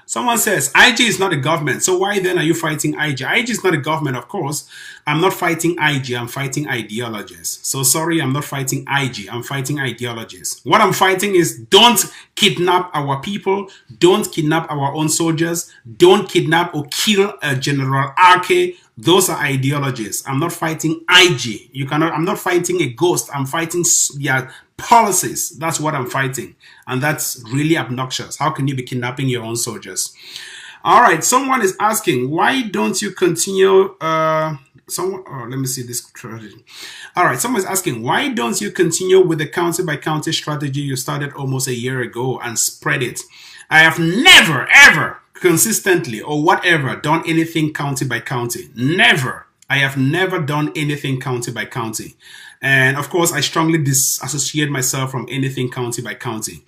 Someone says, IG is not a government, so why then are you fighting IG? IG is not a government, of course. I'm not fighting IG, I'm fighting ideologies. So sorry, I'm not fighting IG, I'm fighting ideologies. What I'm fighting is, don't kidnap our people, don't kidnap our own soldiers, don't kidnap or kill General RK. Those are ideologies. I'm not fighting IG. I'm not fighting a ghost. I'm fighting policies. That's what I'm fighting. And that's really obnoxious. How can you be kidnapping your own soldiers? All right. Someone is asking, why don't you continue? Let me see this strategy. All right. Someone is asking, why don't you continue with the county by county strategy you started almost a year ago and spread it? I have never, ever consistently or whatever done anything county by county. Never. I have never done anything county by county. And of course, I strongly disassociate myself from anything county by county.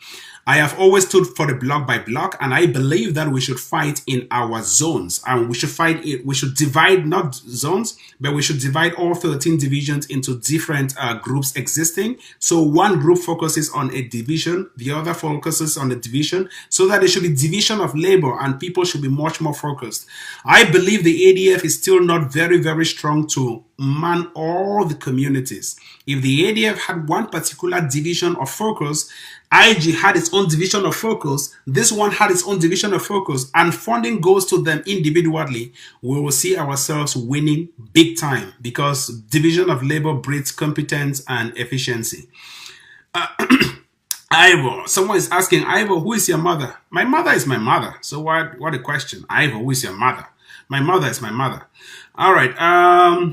I have always stood for the block by block, and I believe that we should fight in our zones. And we should fight it. We should divide, not zones, but we should divide all 13 divisions into different groups existing. So one group focuses on a division, the other focuses on a division, so that there should be division of labor and people should be much more focused. I believe the ADF is still not very, very strong to man all the communities. If the ADF had one particular division of focus, IG had its own division of focus, this one had its own division of focus, and funding goes to them individually, we will see ourselves winning big time, because division of labor breeds competence and efficiency. Ivo, someone is asking, Ivo, who is your mother? My mother is my mother. So what a question. Ivo, who is your mother? My mother is my mother. All right.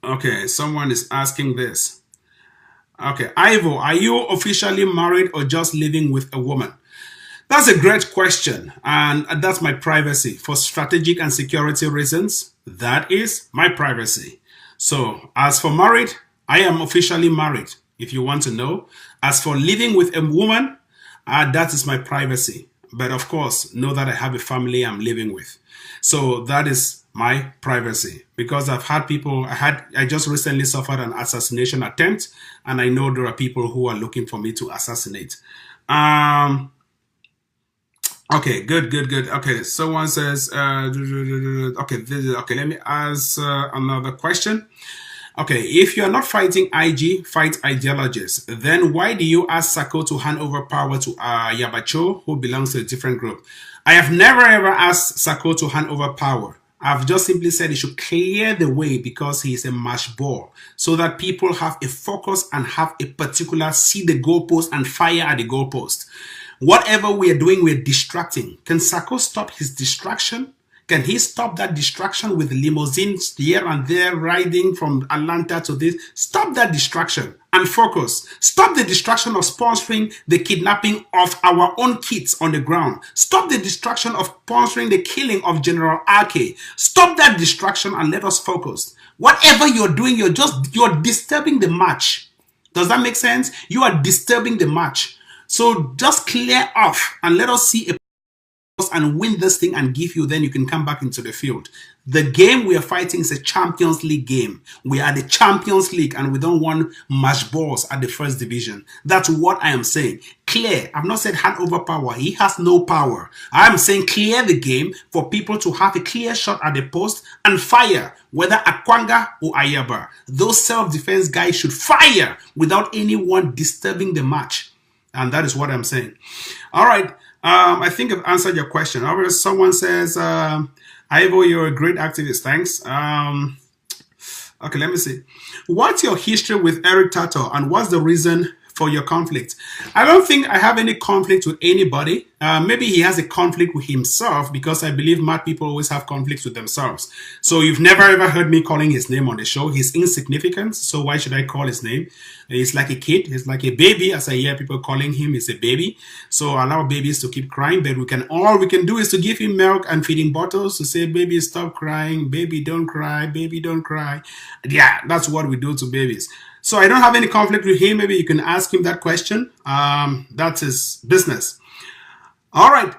Okay, someone is asking this. Okay, Ivo, are you officially married or just living with a woman? That's a great question, and that's my privacy. For strategic and security reasons, that is my privacy. So, as for married, I am officially married, if you want to know. As for living with a woman, that is my privacy. But of course, know that I have a family I'm living with. So that is my privacy, because I've had people, I just recently suffered an assassination attempt, and I know there are people who are looking for me to assassinate. Okay, good. Okay, someone says, okay, let me ask another question. Okay, if you're not fighting IG, fight ideologies. Then why do you ask Sako to hand over power to Yabacho, who belongs to a different group? I have never ever asked Sako to hand over power. I've just simply said he should clear the way, because he is a mash ball, so that people have a focus and have a particular, see the goalpost and fire at the goalpost. Whatever we are doing, we're distracting. Can Sako stop his distraction? Can he stop that distraction with limousines here and there riding from Atlanta to this? Stop that distraction and focus. Stop the distraction of sponsoring the kidnapping of our own kids on the ground. Stop the distraction of sponsoring the killing of General RK. Stop that distraction and let us focus. Whatever you're doing, you're disturbing the match. Does that make sense? You are disturbing the match. So just clear off and let us see a and win this thing and give you, then you can come back into the field. The game we are fighting is a Champions League game. We are the Champions League and we don't want match balls at the first division. That's what I am saying. Clear. I've not said hand over power. He has no power. I'm saying clear the game for people to have a clear shot at the post and fire, whether Akwanga or Ayaba. Those self-defense guys should fire without anyone disturbing the match. And that is what I'm saying. All right. I think I've answered your question. However, someone says, Ivo, you're a great activist. Thanks. Okay, let me see. What's your history with Eric Tato and what's the reason for your conflict? I don't think I have any conflict with anybody. Maybe he has a conflict with himself because I believe mad people always have conflicts with themselves. So you've never ever heard me calling his name on the show. He's insignificant. So why should I call his name? He's like a kid. He's like a baby. As I hear people calling him, he's a baby. So allow babies to keep crying. But all we can do is to give him milk and feeding bottles to say, baby, stop crying. Baby, don't cry. Baby, don't cry. Yeah, that's what we do to babies. So I don't have any conflict with him. Maybe you can ask him that question. That's his business. All right.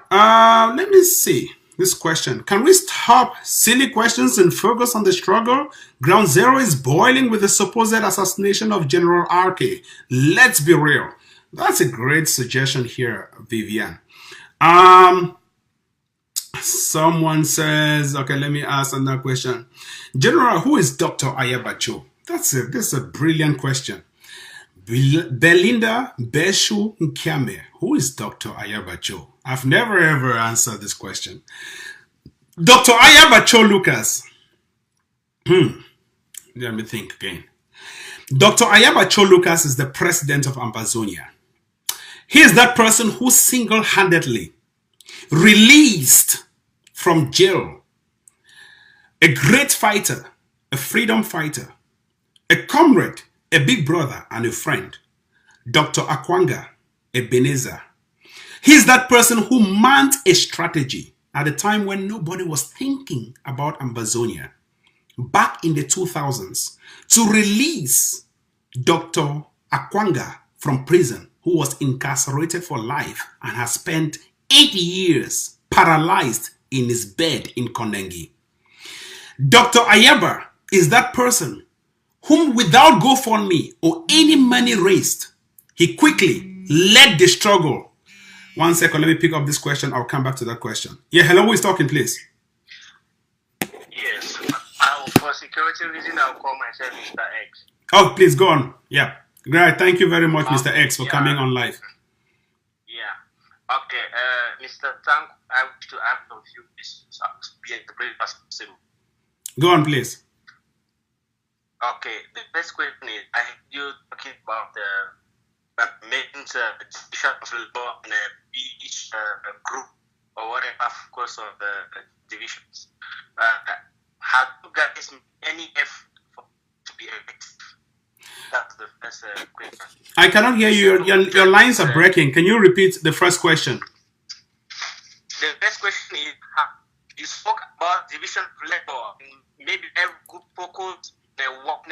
Let me see this question. Can we stop silly questions and focus on the struggle? Ground Zero is boiling with the supposed assassination of General RK. Let's be real. That's a great suggestion here, Vivian. Someone says, okay, let me ask another question. General, who is Dr. Ayabacho? That's a brilliant question. Belinda Beshu Nkiame, who is Dr. Ayabacho? I've never ever answered this question. Dr. Ayabacho Lucas. Let me think again. Dr. Ayabacho Lucas is the president of Ambazonia. He is that person who single-handedly released from jail a great fighter, a freedom fighter, a comrade, a big brother, and a friend, Dr. Akwanga Ebenezer. He's that person who manned a strategy at a time when nobody was thinking about Ambazonia, back in the 2000s, to release Dr. Akwanga from prison, who was incarcerated for life and has spent 8 years paralyzed in his bed in Kondengi. Dr. Ayaba is that person whom, without GoFundMe or any money raised, he quickly led the struggle. 1 second, let me pick up this question. I'll come back to that question. Yeah, hello, who is talking, please? Yes, for security reason, I'll call myself Mr. X. Oh, please go on. Yeah, great. Thank you very much, Mr. X, for coming on live. Yeah. Okay, Mr. Tank, I wish to ask a few questions to be a great person. Go on, please. Okay, the first question is, I heard you talking about the maintenance division of labor in each group or whatever, of course, of the divisions. Have you guys made any effort to be effective? That's the first question. I cannot hear you. Your lines are breaking. Can you repeat the first question? The first question is, you spoke about division of labor. Maybe every group focus the work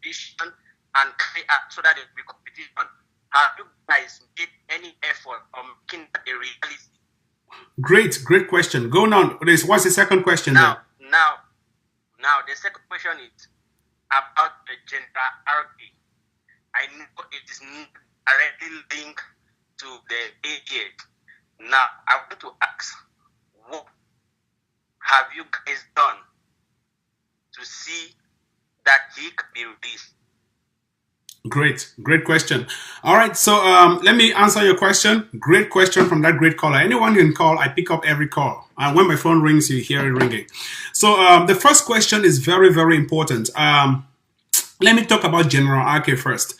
division and carry out so that it will be competition. Have you guys made any effort on making that a reality? Great question. Go on. What's the second question? Now, the second question is about the gender RP. I know it is not directly linked to the age. Now, I want to ask, what have you guys done to see that he can be released? Great question. All right, so let me answer your question. Great question from that great caller. Anyone can call. I pick up every call. And when my phone rings, you hear it ringing. So the first question is very, very important. Let me talk about General Arke first.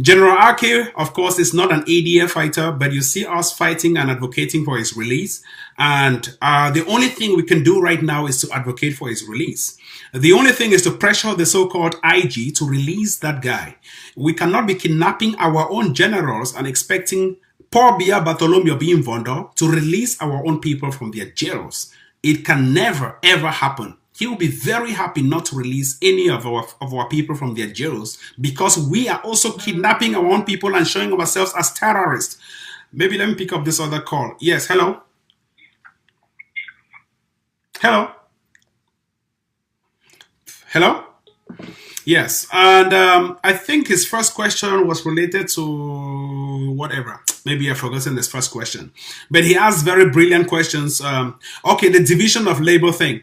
General Arke, of course, is not an ADF fighter, but you see us fighting and advocating for his release. And the only thing we can do right now is to advocate for his release. The only thing is to pressure the so-called IG to release that guy. We cannot be kidnapping our own generals and expecting Paul Biya Bartholomew being Vondo to release our own people from their jails. It can never, ever happen. He will be very happy not to release any of our people from their jails because we are also kidnapping our own people and showing ourselves as terrorists. Maybe let me pick up this other call. Yes, hello? Hello? Hello? Yes, and I think his first question was related to whatever. Maybe I've forgotten his first question. But he asked very brilliant questions. Okay, the division of labor thing.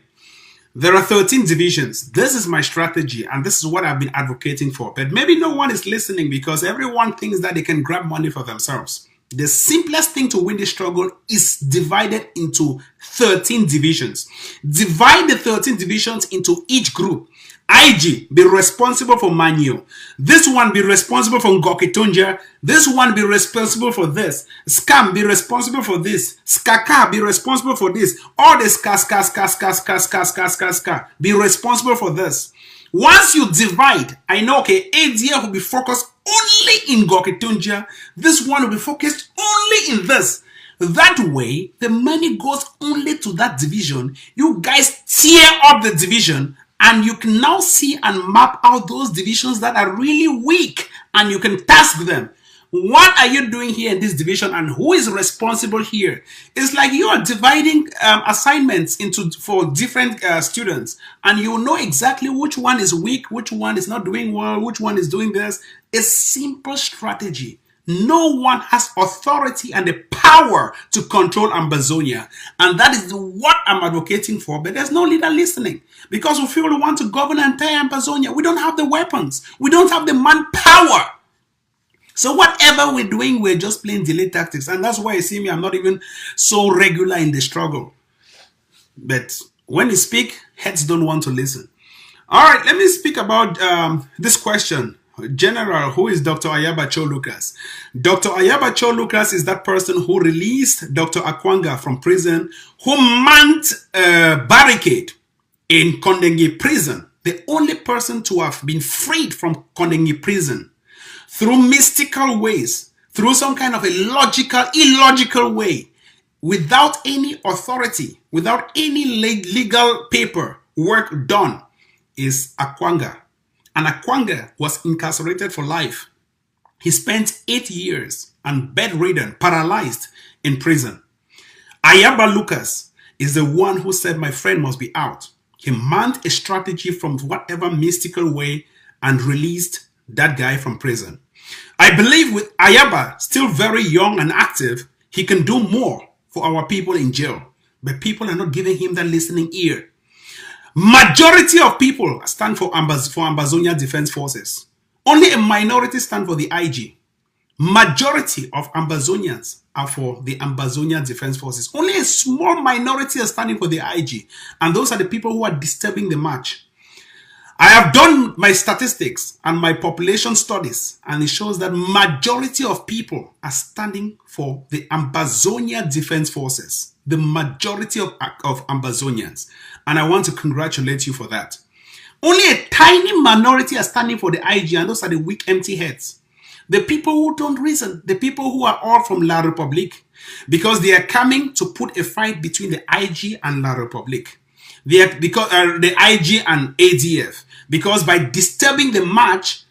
There are 13 divisions. This is my strategy, and this is what I've been advocating for. But maybe no one is listening because everyone thinks that they can grab money for themselves. The simplest thing to win the struggle is divided into 13 divisions. Divide the 13 divisions into each group. IG be responsible for Manio. This one be responsible for Ngokitunja. This one be responsible for this. Scam be responsible for this. Skaka be responsible for this. All the ska be responsible for this. Once you divide, I know, okay, ADF will be focused only in Ngokitunja. This one will be focused only in this. That way, the money goes only to that division. You guys tear up the division, and you can now see and map out those divisions that are really weak, and you can task them. What are you doing here in this division, and who is responsible here? It's like you are dividing assignments for different students, and you know exactly which one is weak, which one is not doing well, which one is doing this. A simple strategy. No one has authority and the power to control Ambazonia. And that is what I'm advocating for. But there's no leader listening. Because we feel we want to govern entire Ambazonia. We don't have the weapons. We don't have the manpower. So whatever we're doing, we're just playing delay tactics. And that's why you see me, I'm not even so regular in the struggle. But when you speak, heads don't want to listen. All right, let me speak about this question. General, who is Dr. Ayaba Cho Lucas? Dr. Ayaba Cho Lucas is that person who released Dr. Akwanga from prison, who manned a barricade in Kondengi prison, the only person to have been freed from Kondengi prison through mystical ways, through some kind of a illogical way, without any authority, without any legal paper work done, is Akwanga. And Akwanga was incarcerated for life. He spent 8 years and bedridden, paralyzed in prison. Ayaba Lucas is the one who said, my friend must be out. He manned a strategy from whatever mystical way and released that guy from prison. I believe with Ayaba still very young and active, he can do more for our people in jail. But people are not giving him that listening ear. Majority of people stand for Ambazonia Defense Forces. Only a minority stand for the IG. Majority of Ambazonians are for the Ambazonia Defense Forces. Only a small minority are standing for the IG. And those are the people who are disturbing the march. I have done my statistics and my population studies, and it shows that majority of people are standing for the Ambazonia Defense Forces. The majority of Ambazonians. And I want to congratulate you for that. Only a tiny minority are standing for the IG, and those are the weak, empty heads. The people who don't reason, the people who are all from La Republique, because they are coming to put a fight between the IG and La Republique. Because the IG and ADF. Because by disturbing the march,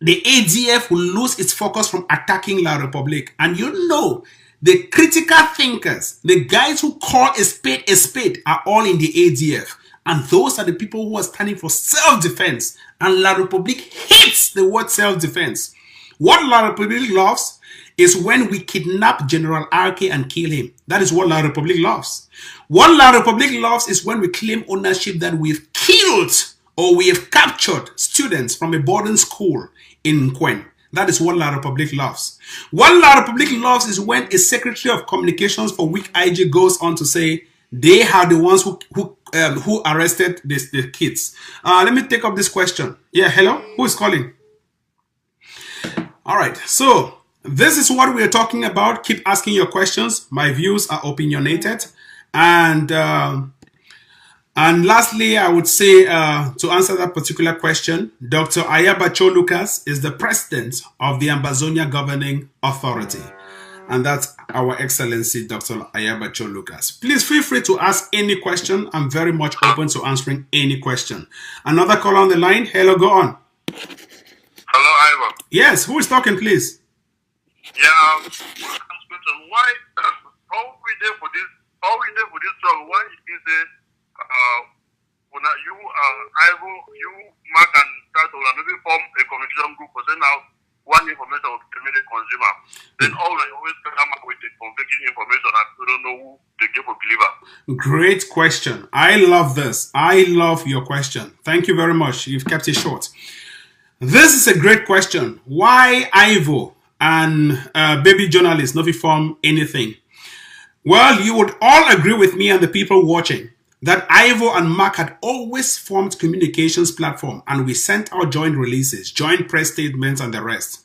the ADF will lose its focus from attacking La Republique. And you know, the critical thinkers, the guys who call a spade, are all in the ADF. And those are the people who are standing for self-defense. And La Republique hates the word self-defense. What La Republique loves is when we kidnap General Arke and kill him. That is what La Republique loves. What La Republique loves is when we claim ownership that we've killed or we have captured students from a boarding school in Nkwen. That is what La Republique loves. What La Republique loves is when a Secretary of Communications for Weak IG goes on to say, They are the ones who arrested the kids. Let me take up this question. Yeah, hello, who is calling? All right, so this is what we are talking about. Keep asking your questions. My views are opinionated, and lastly, I would say to answer that particular question, Dr. Ayabacho Lucas is the president of the Ambazonia Governing Authority. And that's our Excellency, Dr. Ayabacho Lucas. Please feel free to ask any question. I'm very much open to answering any question. Another call on the line. Hello, go on. Hello, Ivan. Yes, who is talking, please? Yeah, why are we there for this? Are we there for this song? Why did you say when you Ivo, you Mark and Tato are maybe form a communication group for send out one information of the consumer? Then all I always come up with the conflicting information and you don't know who they give a believer. Great question. I love this. I love your question. Thank you very much. You've kept it short. This is a great question. Why Ivo and baby journalists not form anything? Well, you would all agree with me and the people watching that Ivo and Mark had always formed communications platform, and we sent out joint releases, joint press statements, and the rest.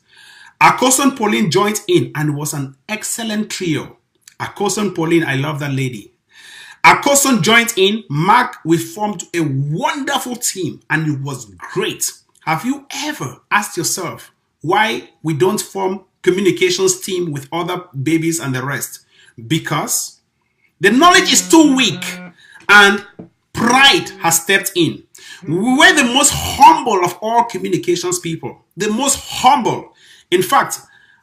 Akoson Pauline joined in and was an excellent trio. Akoson Pauline, I love that lady. Akoson joined in. Mark, we formed a wonderful team, and it was great. Have you ever asked yourself why we don't form communications team with other babies and the rest? Because the knowledge is too weak and pride has stepped in. We were the most humble of all communications people. The most humble. In fact,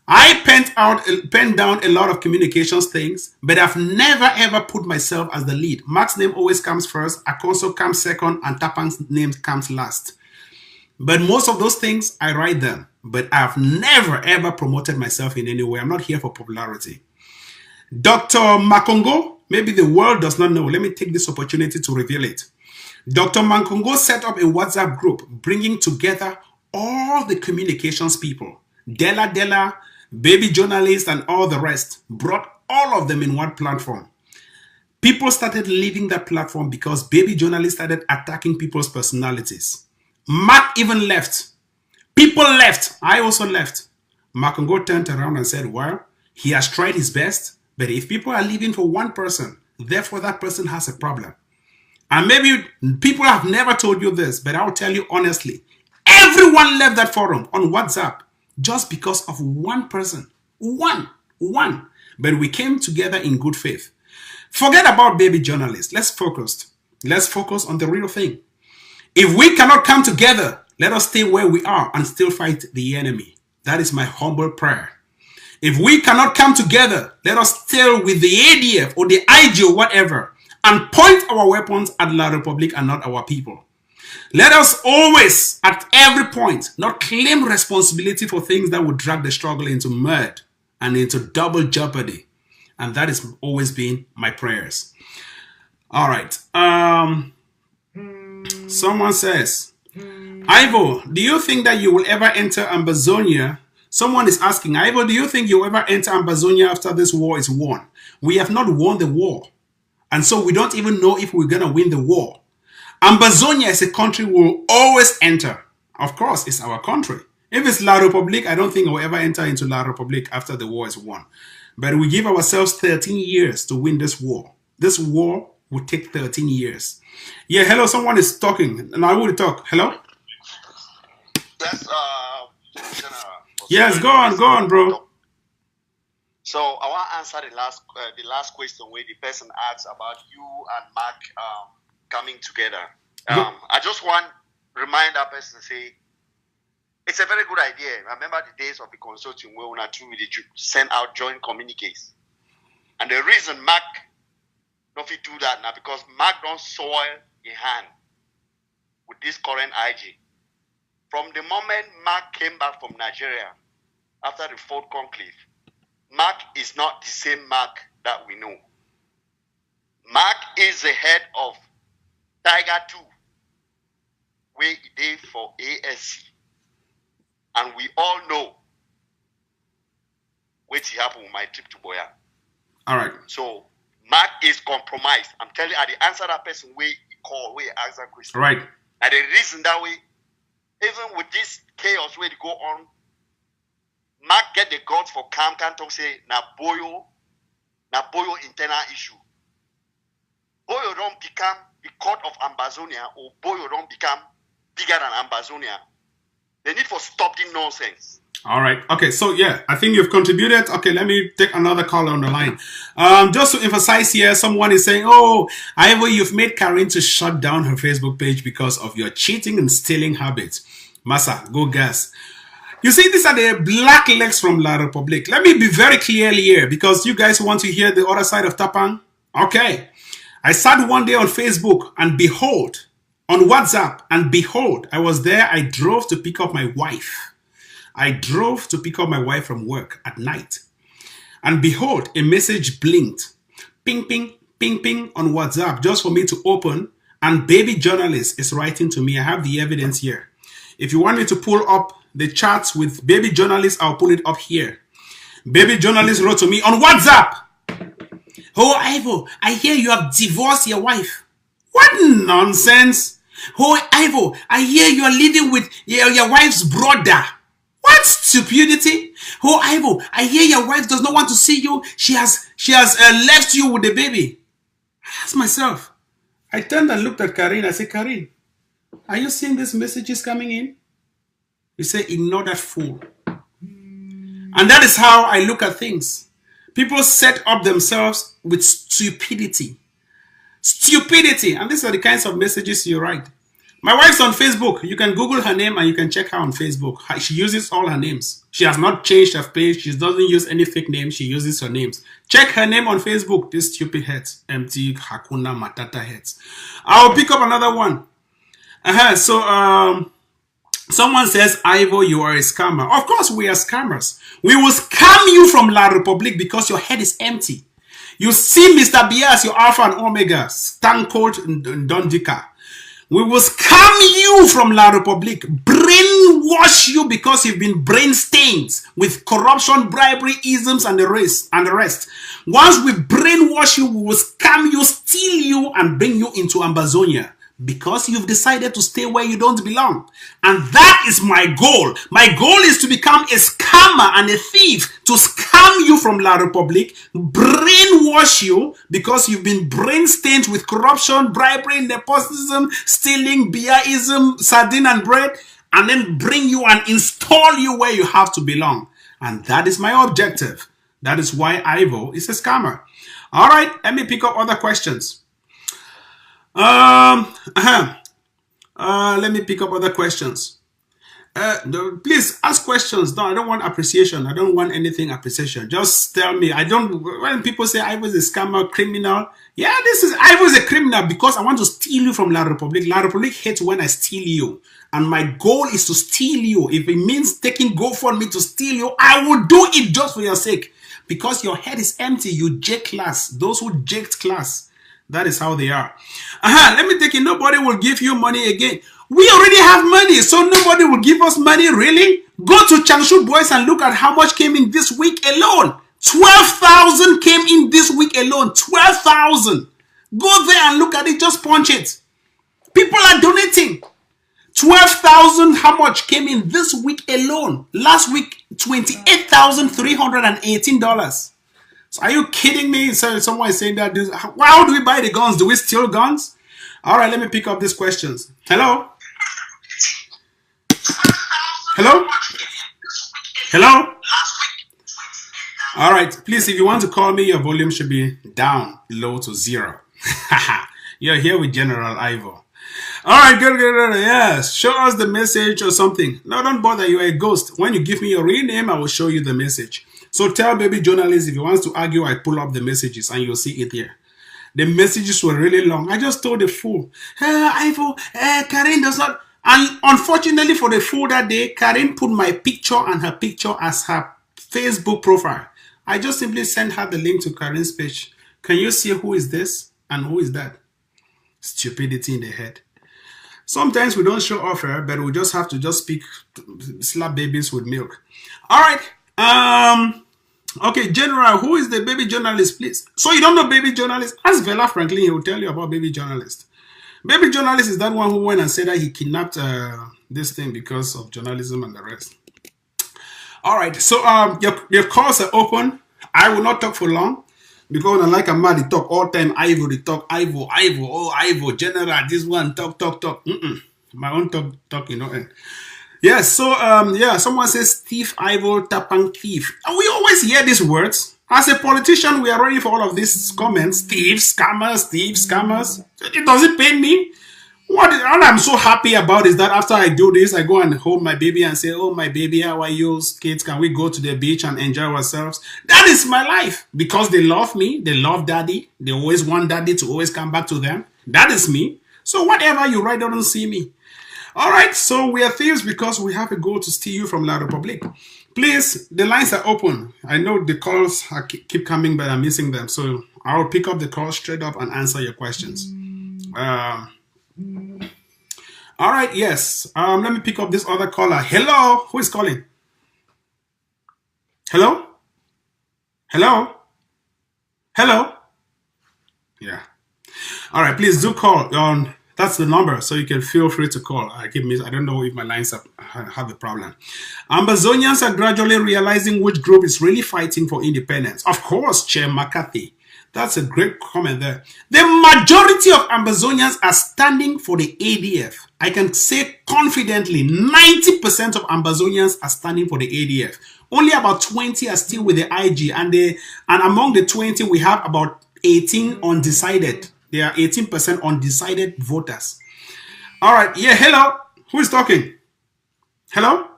I penned down a lot of communications things, but I've never ever put myself as the lead. Mark's name always comes first, Akonso comes second, and Tapang's name comes last. But most of those things, I write them. But I've never, ever promoted myself in any way. I'm not here for popularity. Dr. Makongo, maybe the world does not know. Let me take this opportunity to reveal it. Dr. Makongo set up a WhatsApp group bringing together all the communications people. Della, baby journalists, and all the rest. Brought all of them in one platform. People started leaving that platform because baby journalists started attacking people's personalities. Mark even left. People left. I also left. Makongo turned around and said, well, he has tried his best, but if people are leaving for one person, therefore that person has a problem. And maybe people have never told you this, but I'll tell you honestly, everyone left that forum on WhatsApp just because of one person. One. But we came together in good faith. Forget about baby journalists. Let's focus. Let's focus on the real thing. If we cannot come together, let us stay where we are and still fight the enemy. That is my humble prayer. If we cannot come together, let us stay with the ADF or the IG or whatever and point our weapons at La Republique and not our people. Let us always, at every point, not claim responsibility for things that would drag the struggle into mud and into double jeopardy. And that has always been my prayers. All right. Someone says, Ivo, do you think that you will ever enter Ambazonia? Someone is asking, Ivo, do you think you'll ever enter Ambazonia after this war is won? We have not won the war. And so we don't even know if we're going to win the war. Ambazonia is a country we'll always enter. Of course, it's our country. If it's La Republique, I don't think we'll ever enter into La Republique after the war is won. But we give ourselves 13 years to win this war. This war will take 13 years. Yeah, hello, someone is talking. And I will talk. Hello? Yes, yes, go on, bro. So I want to answer the last question where the person asked about you and Mark coming together. I just want to remind that person to say, it's a very good idea. I remember the days of the consortium where we had to send out joint communiques. And the reason Mark don't do that now because Mark don't soil in hand with this current IG. From the moment Mark came back from Nigeria after the fourth conclave, Mark is not the same Mark that we know. Mark is the head of Tiger 2, where he did for ASC. And we all know what happened with my trip to Boya. All right. So Mark is compromised. I'm telling you, I the answer that person way he call, way he ask that question. Right. And the reason that way, even with this chaos where they go on, Mark get the guts for calm, can't talk say na boyo internal issue. Boyo don't become the court of Ambazonia, or Boyo don't become bigger than Ambazonia. They need for stop the nonsense. All right. Okay. So yeah, I think you've contributed. Okay, let me take another caller on the line. Just to emphasize here, someone is saying, "Oh, Ivor, you've made Karen to shut down her Facebook page because of your cheating and stealing habits." Massa, go gas. You see, these are the black legs from La Republique. Let me be very clear here, because you guys want to hear the other side of Tapang. Okay. I sat one day on Facebook and behold, on WhatsApp, and behold, I was there. I drove to pick up my wife. I drove to pick up my wife from work at night. And behold, a message blinked. Ping, ping, ping, ping on WhatsApp just for me to open. And baby journalist is writing to me. I have the evidence here. If you want me to pull up the chats with baby journalist, I'll pull it up here. Baby journalist wrote to me on WhatsApp. "Oh, Ivo, I hear you have divorced your wife." What nonsense. "Oh, Ivo, I hear you are living with your wife's brother." What stupidity. "Oh, Ivo, I hear your wife does not want to see you. She has left you with the baby." I asked myself. I turned and looked at Karin. I said, "Karin, are you seeing these messages coming in?" You say, "Ignore that fool." And that is how I look at things. People set up themselves with stupidity. Stupidity. And these are the kinds of messages you write. My wife's on Facebook. You can Google her name and you can check her on Facebook. She uses all her names. She has not changed her page. She doesn't use any fake names. She uses her names. Check her name on Facebook. These stupid heads. Empty Hakuna Matata heads. I'll pick up another one. Someone says, "Ivo, you are a scammer." Of course, we are scammers. We will scam you from La Republique because your head is empty. You see Mr. Bias, your Alpha and Omega, Stancourt and Dondika. We will scam you from La Republique, brainwash you because you've been brain stained with corruption, bribery, isms, and the rest. Once we brainwash you, we will scam you, steal you, and bring you into Ambazonia. Because you've decided to stay where you don't belong. And that is my goal. My goal is to become a scammer and a thief, to scam you from La Republique, brainwash you because you've been brain stained with corruption, bribery, nepotism, stealing, biaism, sardine and bread, and then bring you and install you where you have to belong. And that is my objective. That is why Ivo is a scammer. All right, let me pick up other questions. Let me pick up other questions. Please ask questions. No, I don't want appreciation. I don't want anything appreciation. Just tell me. When people say I was a scammer, criminal, yeah, I was a criminal because I want to steal you from La Republique. La Republique hates when I steal you. And my goal is to steal you. If it means taking GoFundMe to steal you, I will do it just for your sake. Because your head is empty. You J class. Those who J'd class. That is how they are. Let me take it. Nobody will give you money again. We already have money, so nobody will give us money, really? Go to Changshu Boys and look at how much came in this week alone. 12,000 came in this week alone. 12,000. Go there and look at it. Just punch it. People are donating. 12,000, how much came in this week alone? Last week, $28,318. So are you kidding me? So someone is saying that. How do we buy the guns? Do we steal guns? All right, let me pick up these questions. Hello? Hello? Hello? All right, please, if you want to call me, your volume should be down, low to 0. You're here with General Ivo. All right, good. Yes, show us the message or something. No, don't bother. You're a ghost. When you give me your real name, I will show you the message. So tell baby journalist if he wants to argue, I pull up the messages and you'll see it here. The messages were really long. I just told the fool, Ivo, Karin does not. And unfortunately for the fool that day, Karin put my picture and her picture as her Facebook profile. I just simply sent her the link to Karin's page. Can you see who is this and who is that? Stupidity in the head. Sometimes we don't show off her, but we just have to just slap babies with milk. All right. Okay, General, who is the baby journalist, please? So you don't know baby journalist? Ask Vela Franklin, he will tell you about baby journalist. Baby journalist is that one who went and said that he kidnapped this thing because of journalism and the rest. All right, so your calls are open. I will not talk for long because unlike a man, they talk all time. Ivo, they talk Ivo, oh Ivo, General, this one talk. My own talk, end. Yes, so yeah, someone says thief, Ivo, Tapang thief. And we always hear these words. As a politician, we are ready for all of these comments. Thieves, scammers. It doesn't pain me. What I'm so happy about is that after I do this, I go and hold my baby and say, oh, my baby, how are you? Kids, can we go to the beach and enjoy ourselves? That is my life. Because they love me. They love daddy. They always want daddy to always come back to them. That is me. So whatever you write, don't see me. All right, so we are thieves because we have a goal to steal you from La Republic. Please, the lines are open. I know the calls keep coming, but I'm missing them. So I'll pick up the call straight up and answer your questions. All right, yes. Let me pick up this other caller. Hello, who is calling? Hello? Yeah. All right, please do call on. That's the number, so you can feel free to call. I don't know if my lines have a problem. Ambazonians are gradually realizing which group is really fighting for independence. Of course, Chair McCarthy. That's a great comment there. The majority of Ambazonians are standing for the ADF. I can say confidently, 90% of Ambazonians are standing for the ADF. Only about 20 are still with the IG, and among the 20, we have about 18 undecided. There are 18% undecided voters. All right. Yeah. Hello. Who is talking? Hello?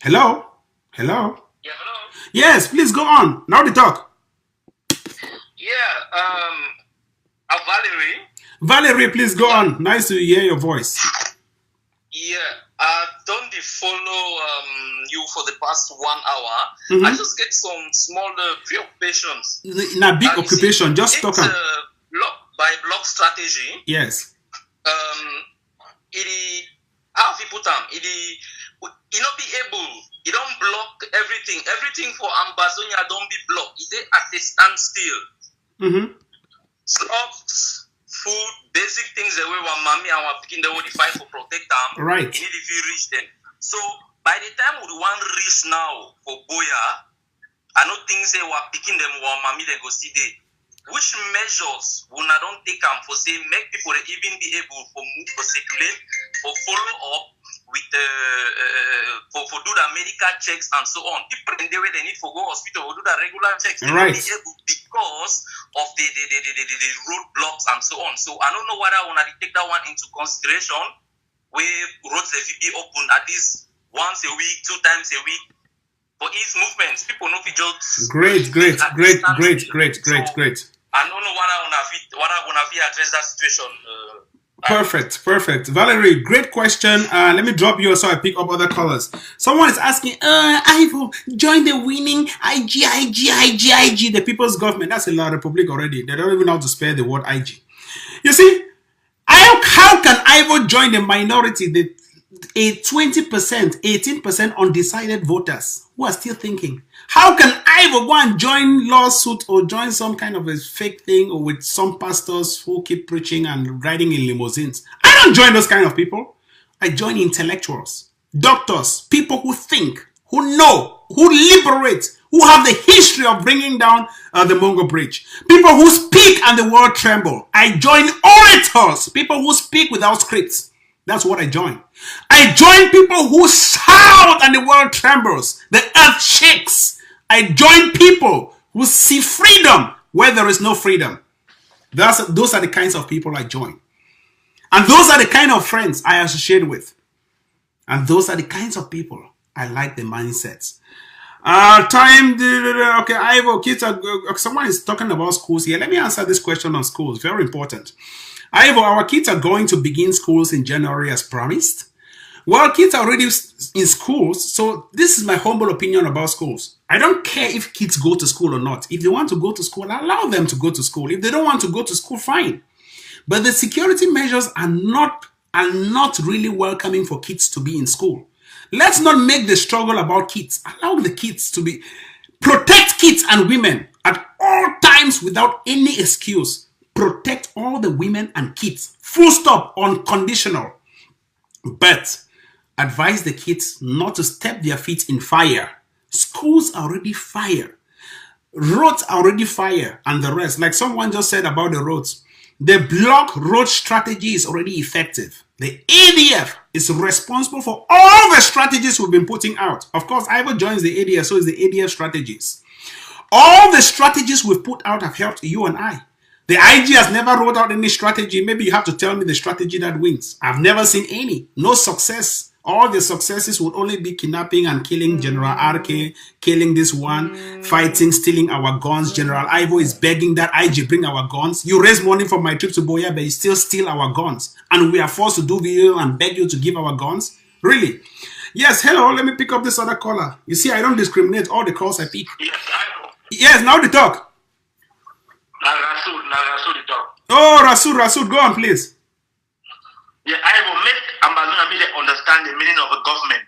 Yeah, hello. Yes, please go on. Now the talk. Yeah, Valerie. Valerie, please go on. Nice to hear your voice. Yeah, don't follow you for the past 1 hour. Mm-hmm. I just get some small preoccupations. In a big occupation, just talk on. Block strategy. Yes. How people put them? You not be able. You don't block everything. Everything for Ambazonia don't be blocked. They at a standstill. Mm-hmm. Slops, food, basic things the way one mommy and one picking the only fight for protect them. Right. You need if you reach them. So by the time we want reach now for Boya, I don't think say we're picking them one mommy they go see they. Which measures will not don't take them for say make people even be able for move for circulate, for follow up with for do the medical checks and so on. People in the way they need for go hospital will do the regular checks. They right. Be able because of the roadblocks and so on. So I don't know whether I want to take that one into consideration. Where roads they be open at least once a week, 2 times a week. For ease movements, people know if just great. I don't know what I want to address that situation. Perfect. Valerie, great question. Let me drop you so I pick up other callers. Someone is asking, Ivo, join the winning IG, the people's government. That's a La Republic already. They don't even know how to spell the word IG. You see, how can Ivo join the minority, a 20%, 18% undecided voters who are still thinking? How can Ivo go and join lawsuit or join some kind of a fake thing or with some pastors who keep preaching and riding in limousines? I don't join those kind of people. I join intellectuals, doctors, people who think, who know, who liberate, who have the history of bringing down the Mungo Bridge. People who speak and the world tremble. I join orators, people who speak without scripts. That's what I join. I join people who shout and the world trembles. The earth shakes. I join people who see freedom where there is no freedom. Those are the kinds of people I join. And those are the kind of friends I associate with. And those are the kinds of people I like the mindsets. Okay, Ivo, kids someone is talking about schools here. Let me answer this question on schools. Very important. Ivo, our kids are going to begin schools in January as promised. Well, kids are already in schools, so this is my humble opinion about schools. I don't care if kids go to school or not. If they want to go to school, allow them to go to school. If they don't want to go to school, fine. But the security measures are not really welcoming for kids to be in school. Let's not make the struggle about kids. Allow the kids to be. Protect kids and women at all times without any excuse. Protect all the women and kids. Full stop, unconditional. But advise the kids not to step their feet in fire. Schools are already fire. Roads are already fire, and the rest. Like someone just said about the roads. The block road strategy is already effective. The ADF is responsible for all the strategies we've been putting out. Of course, Ivor joins the ADF, so is the ADF strategies. All the strategies we've put out have helped you and I. The IG has never rolled out any strategy. Maybe you have to tell me the strategy that wins. I've never seen any. No success. All the successes would only be kidnapping and killing General RK, killing this one, fighting, stealing our guns. General Ivo is begging that IG bring our guns. You raise money for my trip to Boya, but you still steal our guns. And we are forced to do video and beg you to give our guns? Really? Yes, hello, let me pick up this other caller. You see, I don't discriminate. All the calls I pick. Yes, I know. Yes, now the talk. Now Rasul the talk. Oh, Rasul, go on, please. Yeah, I will make Ambazonia really understand the meaning of a government.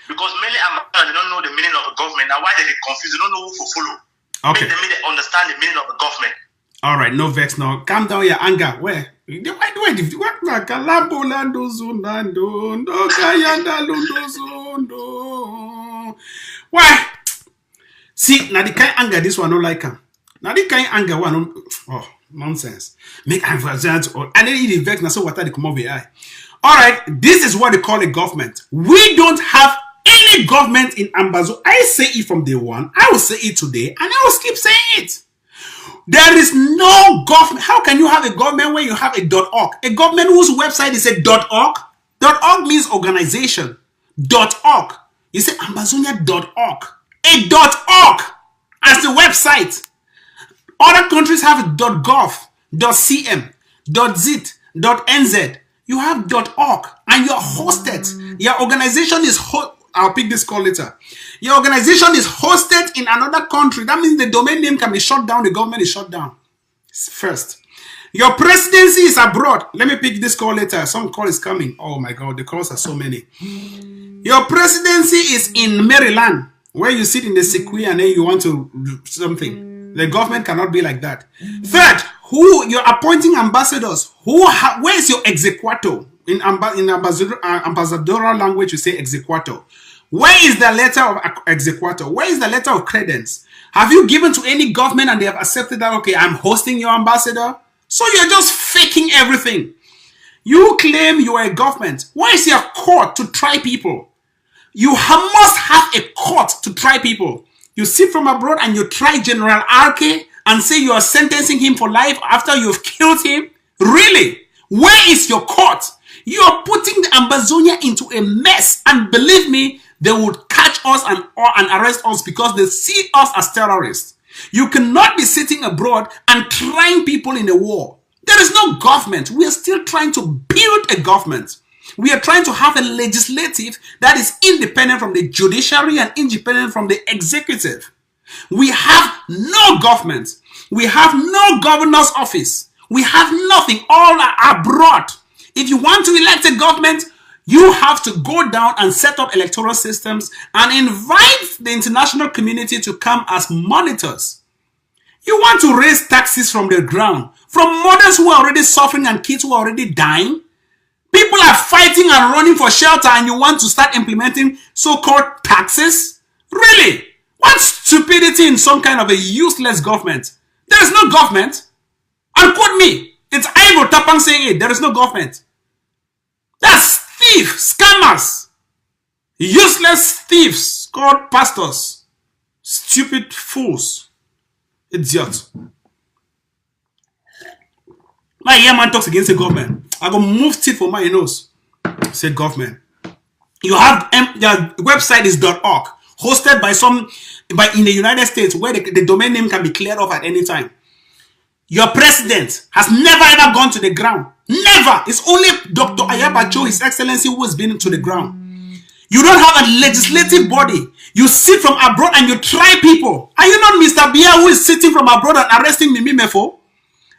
Because many Ambazonia, they don't know the meaning of a government. Now, why they get confused? They don't know who to follow. Okay. Make them really understand the meaning of a government. All right, no vex now. Calm down your anger. Where? Why? See, now the kind of anger this one don't like him. Now the kind of anger one, oh, nonsense. Make Ambazonia and then the vex now so what they come over here. All right, this is what they call a government. We don't have any government in Ambazonia. I say it from day one. I will say it today, and I will keep saying it. There is no government. How can you have a government when you have a .org? A government whose website is a .org. .org means organization. .org. You say Ambazonia.org. A .org as the website. Other countries have .gov, .cm, .zit, .nz. You have .org and you're hosted. Your organization is I'll pick this call later. Your organization is hosted in another country. That means the domain name can be shut down. The government is shut down. First. Your presidency is abroad. Let me pick this call later. Some call is coming. Oh my God, the calls are so many. Your presidency is in Maryland, where you sit in the sequoia and then you want to do something. The government cannot be like that. Third, you're appointing ambassadors. Where is your exequatur? In ambassadorial language, you say exequatur. Where is the letter of exequatur? Where is the letter of credence? Have you given to any government and they have accepted that, okay, I'm hosting your ambassador? So you're just faking everything. You claim you are a government. Where is your court to try people? You must have a court to try people. You sit from abroad and you try General RK and say you are sentencing him for life after you've killed him? Really? Where is your court? You are putting the Ambazonia into a mess, and believe me, they would catch us and arrest us because they see us as terrorists. You cannot be sitting abroad and trying people in a war. There is no government. We are still trying to build a government. We are trying to have a legislative that is independent from the judiciary and independent from the executive. We have no government. We have no governor's office. We have nothing. All are abroad. If you want to elect a government, you have to go down and set up electoral systems and invite the international community to come as monitors. You want to raise taxes from the ground, from mothers who are already suffering and kids who are already dying. People are fighting and running for shelter, and you want to start implementing so-called taxes? Really? What stupidity in some kind of a useless government? There is no government. And quote me, it's Ivor Tapang saying it. There is no government. That's thieves, scammers, useless thieves called pastors, stupid fools, idiots. My young man talks against the government. I go move teeth for my nose. Say government. You have the website is .org, hosted by in the United States, where the domain name can be cleared off at any time. Your president has never ever gone to the ground. Never. It's only Dr. Ayabacho, His Excellency, who has been to the ground. You don't have a legislative body. You sit from abroad and you try people. Are you not Mr. Bia, who is sitting from abroad and arresting Mimi Mefo?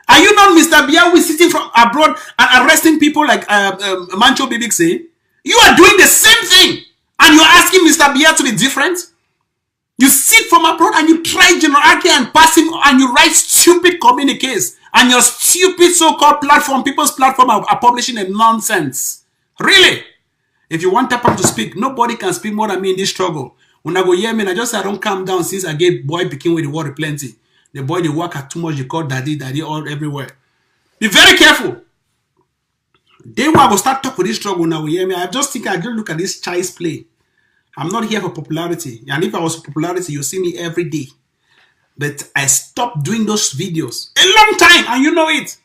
Are you not Mr. Bia, who is sitting from abroad and arresting people like Mancho Bibikse? You are doing the same thing. And you're asking Mr. Bia to be different? You sit from abroad and you try General Ake and pass him and you write stupid communiques and your stupid so-called platform, people's platform are publishing a nonsense. Really? If you want Tapang to speak, nobody can speak more than me in this struggle. When I go hear me, I just say I don't calm down since I get boy picking with the water plenty. The boy they work at too much, they call daddy all everywhere. Be very careful. They want to start talking with this struggle now. You hear me? I just think I just look at this child's play. I'm not here for popularity. And if I was for popularity, you see me every day. But I stopped doing those videos a long time, and you know it.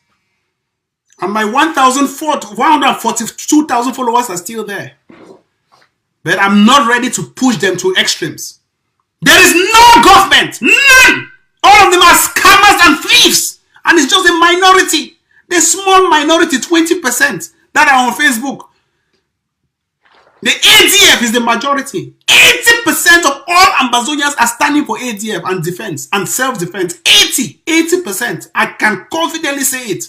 And my 142,000 followers are still there. But I'm not ready to push them to extremes. There is no government. None. All of them are scammers and thieves. And it's just a minority. The small minority, 20%, that are on Facebook. The ADF is the majority. 80% of all Ambazonians are standing for ADF and defense and self-defense. 80%. I can confidently say it.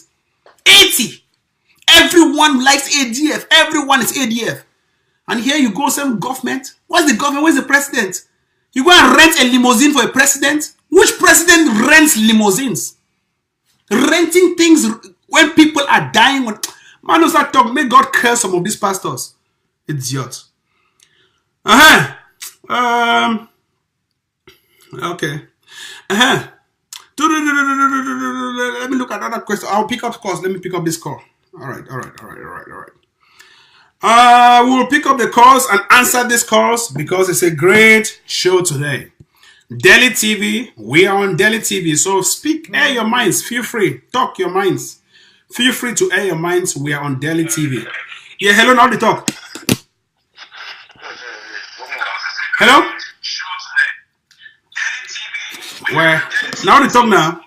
80. Everyone likes ADF. Everyone is ADF. And here you go, some government. What's the government? Where's the president? You go and rent a limousine for a president? Which president rents limousines? Renting things when people are dying. Man, start talk. May God curse some of these pastors. Idiot. Okay. Let me look at another question. I'll pick up calls. Let me pick up this call. All right. We will pick up the calls and answer these calls because it's a great show today. Daily TV, we are on Daily TV. So speak, air your minds. Feel free. Talk your minds. Feel free to air your minds. We are on Daily TV. Yeah, hello, now the talk. Hello? Where? Now the talk now.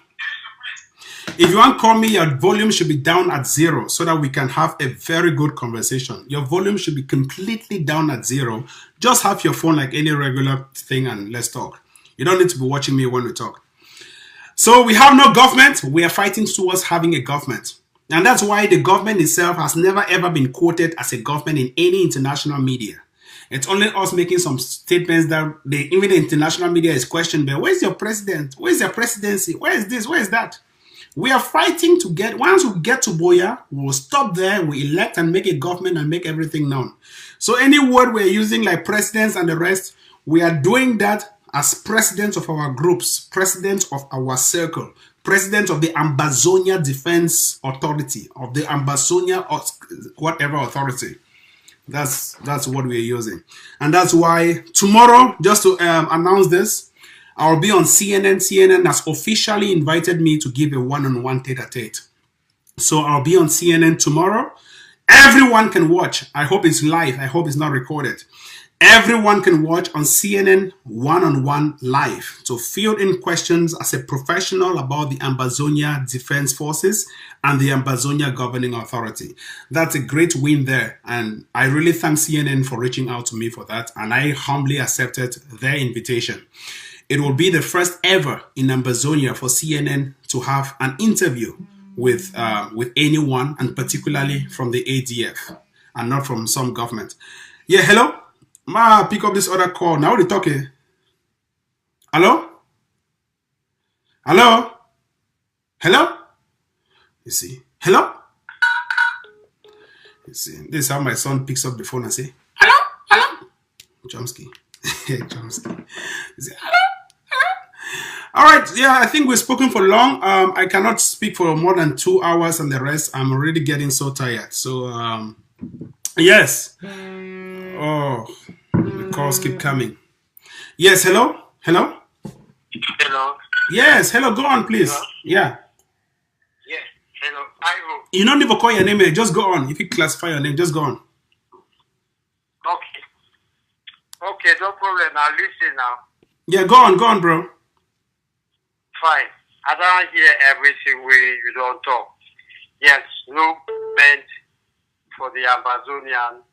If you want to call me, your volume should be down at 0 so that we can have a very good conversation. Your volume should be completely down at 0. Just have your phone like any regular thing and let's talk. You don't need to be watching me when we talk. So we have no government. We are fighting towards having a government. And that's why the government itself has never ever been quoted as a government in any international media. It's only us making some statements that even the international media is questioned. But where's your president? Where's your presidency? Where is this? Where is that? We are fighting to get, once we get to Boya, we'll stop there, we elect and make a government and make everything known. So any word we're using like presidents and the rest, we are doing that as presidents of our groups, presidents of our circle, president of the Ambazonia Defense Authority, of the Ambazonia or whatever authority. That's what we're using. And that's why tomorrow, just to announce this, I'll be on CNN. CNN has officially invited me to give a one-on-one tete-a-tete. So I'll be on CNN tomorrow. Everyone can watch. I hope it's live. I hope it's not recorded. Everyone can watch on CNN one-on-one live to field in questions as a professional about the Ambazonia Defense Forces and the Ambazonia Governing Authority. That's a great win there. And I really thank CNN for reaching out to me for that. And I humbly accepted their invitation. It will be the first ever in Ambazonia for CNN to have an interview with anyone, and particularly from the ADF and not from some government. Yeah, hello? Ma, pick up this other call. Now we're talking. Hello? Hello? Hello? You see? Hello? You see? This is how my son picks up the phone and say, hello? Hello? Chomsky. Chomsky. You see, hello? All right, yeah, I think we've spoken for long. I cannot speak for more than 2 hours and the rest. I'm already getting so tired. So, yes. Oh, the calls keep coming. Yes, hello? Hello? Hello? Yes, hello, go on, please. Hello? Yeah. Yes, hello. Ivo. You don't need to call your name, just go on. If you classify your name, just go on. Okay. Okay, no problem. I'll listen now. Yeah, go on, bro. Fine. I don't hear everything you don't talk. Yes, no meant for the Ambazonian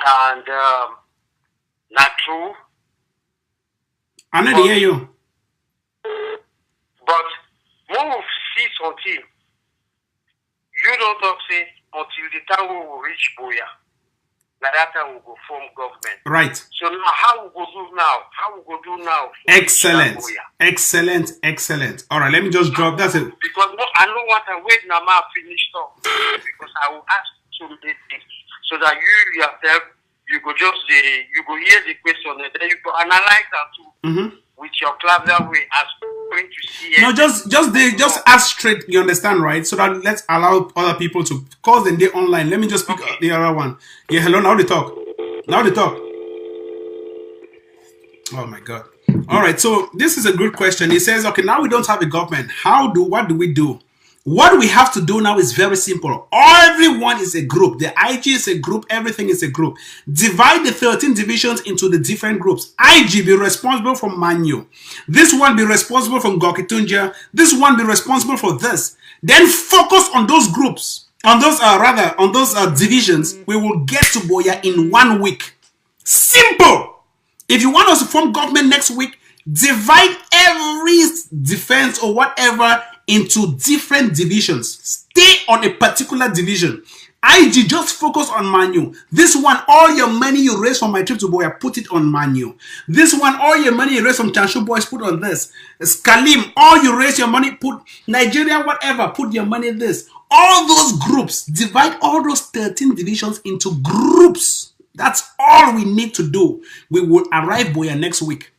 and not true. I need to hear you. But move see something. You don't talk say until the time we will reach Boya. Like that time we go form government. Right. So now how we go do now? How we go do now? Excellent. Excellent. Excellent. All right, let me just drop that. Because no, I don't want to wait now finish up. Because I will ask so many things. So that you yourself, you go just you go hear the question and then you go analyze that too with your clever way as going to see. No, just ask straight. You understand, right? So that let's allow other people to call them day online. Let me just pick the other one. Yeah, hello. Now they talk. Now they talk. Oh my God. All right. So this is a good question. He says, okay, now we don't have a government. What do we do? What we have to do now is very simple. Everyone is a group. The IG is a group. Everything is a group. Divide the 13 divisions into the different groups. IG be responsible for Manu. This one be responsible for Gokitunja. This one be responsible for this. Then focus on those groups. On those divisions. We will get to Boya in 1 week. Simple. If you want us to form government next week, divide every defense or whatever into different divisions. Stay on a particular division. IG, just focus on Manu. This one, all your money you raise from my trip to Boya, put it on Manu. This one, all your money you raise from Chanshu Boys, put on this. Skalim, all you raise your money, put Nigeria, whatever, put your money in this. All those groups, divide all those 13 divisions into groups. That's all we need to do. We will arrive Boya next week.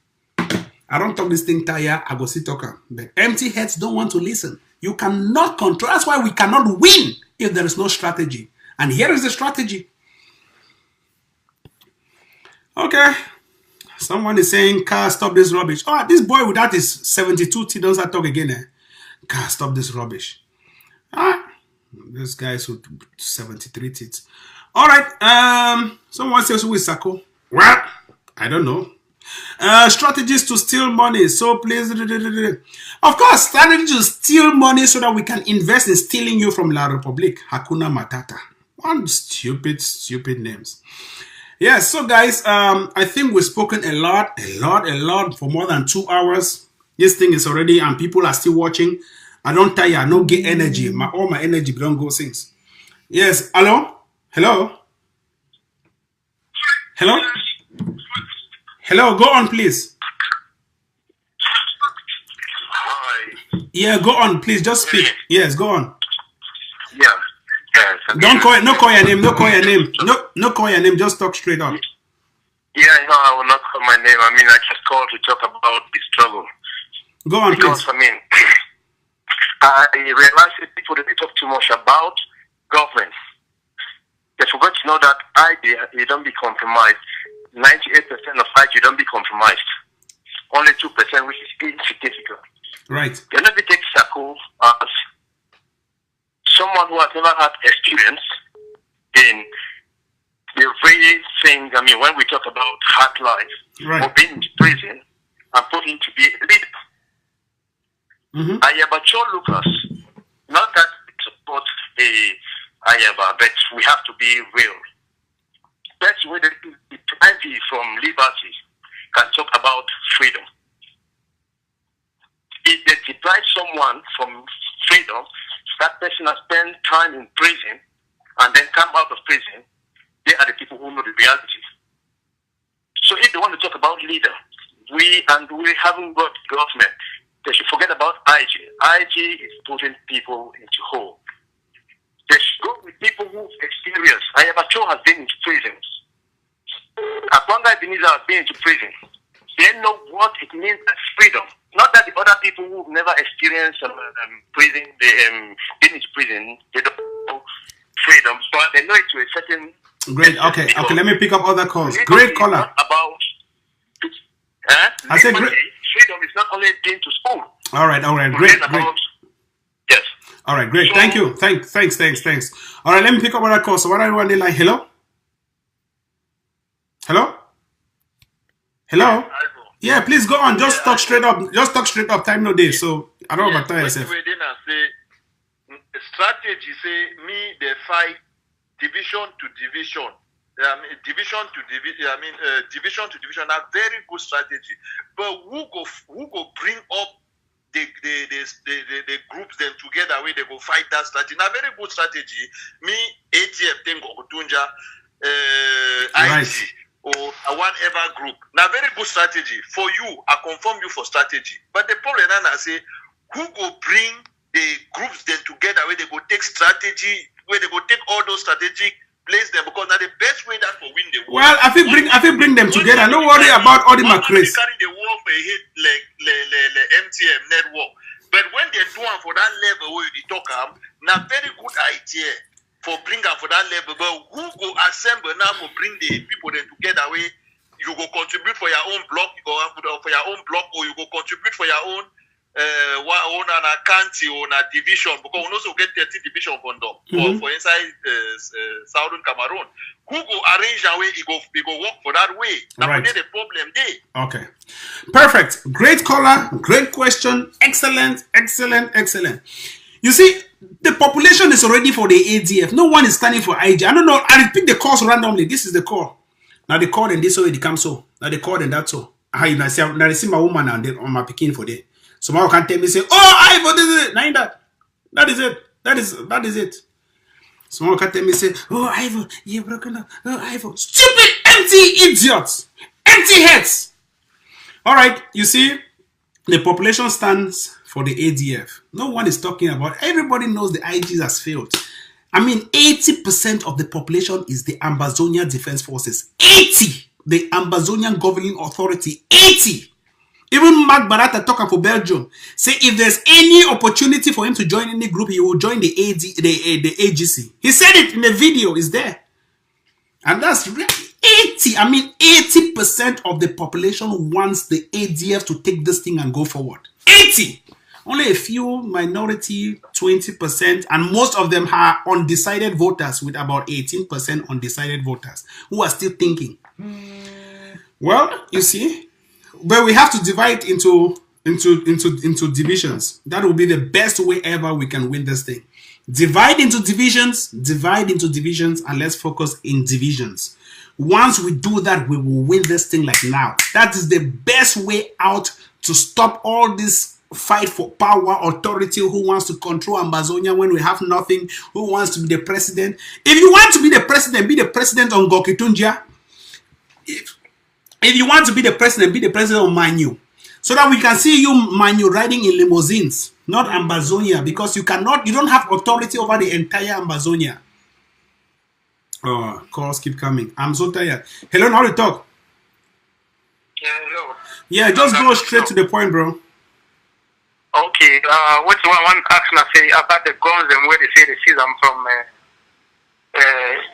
I don't talk this thing tired. I go see talker. But empty heads don't want to listen. You cannot control. That's why we cannot win if there is no strategy. And here is the strategy. Okay. Someone is saying, Car, stop this rubbish. Oh, this boy without his 72 teeth doesn't talk again. Car, stop this rubbish. This guy is with 73 teeth. All right. Someone says, who is Sako? Well, I don't know. Strategies to steal money. So please, of course, strategy to steal money so that we can invest in stealing you from La Republique. Hakuna Matata. One stupid names. Yes, so guys, I think we've spoken a lot for more than 2 hours. This thing is already, and people are still watching. I don't tire, I don't get energy. All my energy don't go things. Yes, hello? Hello? Hello? Hello, go on, please. Hi. Yeah, go on, please. Just speak. Yes, go on. Yeah. Yes. Don't call your name. No call your name. No call your name. Just talk straight up. Yeah, no, I will not call my name. I mean, I just called to talk about the struggle. Go on, because, please. I mean, I realize that people they talk too much about government. They forgot to know that idea, you don't be compromised. 98% of IG don't be compromised. Only 2%, which is insignificant. Right. You're not be taking Sako as someone who has never had experience in the very things. I mean, when we talk about hard life, right, or being in prison and put him to be a leader. Ayabacho Lucas, not that it supports Ayaba, but we have to be real. That's where the plenty from liberty can talk about freedom. If they deprive someone from freedom, that person has spent time in prison and then come out of prison, they are the people who know the reality. So if they want to talk about leader, we haven't got government, they should forget about IG. IG is putting people into hole. They should go with people who experience. Ayabacho has been into prisons. Akwanga Ebenezer has been into prison. They know what it means as freedom. Not that the other people who've never experienced prison, been into prison, they don't know freedom, but they know it to a certain. Great. Okay. Let me pick up other calls. Great caller. About. I said great. Freedom is not only being to school. All right. Great. Yes. All right. Great. So, thank you. Thanks. All right. Let me pick up other calls. So what are you on the line? Hello. Yeah, please go on. Just talk straight up. Time no day. So I don't overtime yourself. Strategy say me they fight division to division. Division to division are very good strategy. But who go bring up the groups them together where they go fight that strategy? Now very good strategy. Me ATF thing go Tunja. IG or whatever group. Now, very good strategy for you. I confirm you for strategy. But the problem now, I say, who go bring the groups then together where they go take strategy, where they go take all those strategic place them, because now the best way that for win the war. Well, I think bring them together. No worry about all the macraes. Carry the war for a hit like MTM network. But when they do one for that level where you talk now very good idea for bring them for that level. But who go assemble now for bring the people then together where you go contribute for your own block, you go for your own block, or you go contribute for your own on a county or a division, because we also get 30 division for inside Southern Cameroon. Who go arrange a way he go work for that way? Now Right. the problem there. Okay. Perfect. Great caller. Great question. Excellent. You see, the population is already for the ADF. No one is standing for IG. I don't know. I pick the calls randomly. This is the call. Now the call and this way it comes so. Now the call and that so. How you now see my woman and then on my picking for day. Someone can tell me say, oh, I for this. Now that is it. That is it. Someone can tell me say, oh, Ivo, you're broken up. Oh, Ivo. Stupid, empty idiots. Empty heads. All right, you see, the population stands for the ADF. No one is talking about, everybody knows the IGs has failed. I mean, 80% of the population is the Ambazonia Defense Forces. 80! The Ambazonian Governing Authority. 80! Even Mark Barata talking for Belgium. Say if there's any opportunity for him to join any group, he will join the AGC. He said it in the video, it's there. And that's really 80. I mean, 80% of the population wants the ADF to take this thing and go forward. 80. Only a few minority, 20%, and most of them are undecided voters with about 18% undecided voters who are still thinking. Well, you see, but we have to divide into divisions. That will be the best way ever we can win this thing. Divide into divisions, and let's focus in divisions. Once we do that, we will win this thing like now. That is the best way out to stop all this fight for power, authority, who wants to control Ambazonia when we have nothing, who wants to be the president. If you want to be the president on Gokitunjia. If you want to be the president of Manu. So that we can see you, Manu, riding in limousines, not Ambazonia, because you don't have authority over the entire Ambazonia. Oh, calls keep coming. I'm so tired. Hello, how to talk? Yeah, hello. Yeah, just go straight to the point, bro. Okay, which one action I say about the guns and where they say they see them from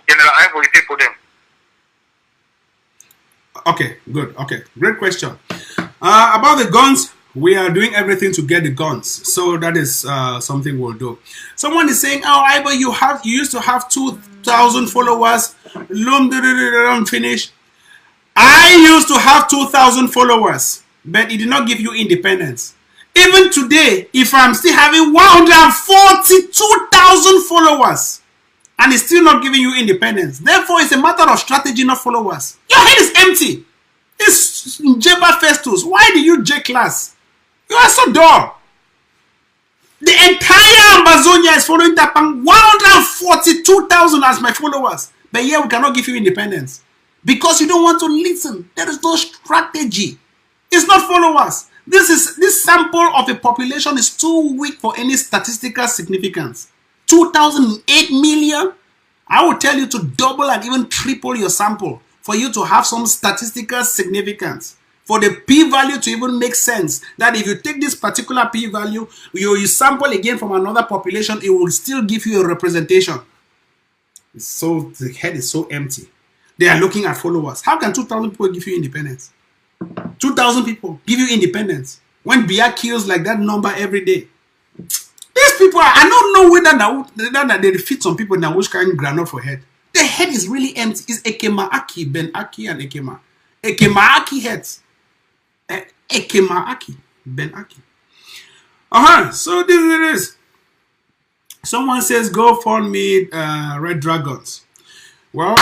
General Ivory people them? Okay, good. Okay, great question. About the guns, we are doing everything to get the guns. So that is something we'll do. Someone is saying, oh, Ivo, you used to have 2,000 followers. Finish. I used to have 2,000 followers, but it did not give you independence. Even today, if I'm still having 142,000 followers, and it's still not giving you independence. Therefore, it's a matter of strategy, not followers. Your head is empty. It's Jeba Festus. Why do you J class? You are so dull. The entire Ambazonia is following Tapang. 142,000 as my followers. But here we cannot give you independence. Because you don't want to listen. There is no strategy. It's not followers. This sample of a population is too weak for any statistical significance. 2,008 million, I will tell you to double and even triple your sample for you to have some statistical significance. For the p-value to even make sense, that if you take this particular p-value, you sample again from another population, it will still give you a representation. So the head is so empty. They are looking at followers. How can 2,000 people give you independence? 2,000 people give you independence when Bia kills like that number every day. These people, I don't know whether they defeat some people now which kind of granite for head. The head is really empty. It's Ekema Aki, Ben Aki, and Ekema. Ekema Aki heads. Ekema Aki, Ben Aki. So this it is. Someone says, go fund me Red Dragons. Well,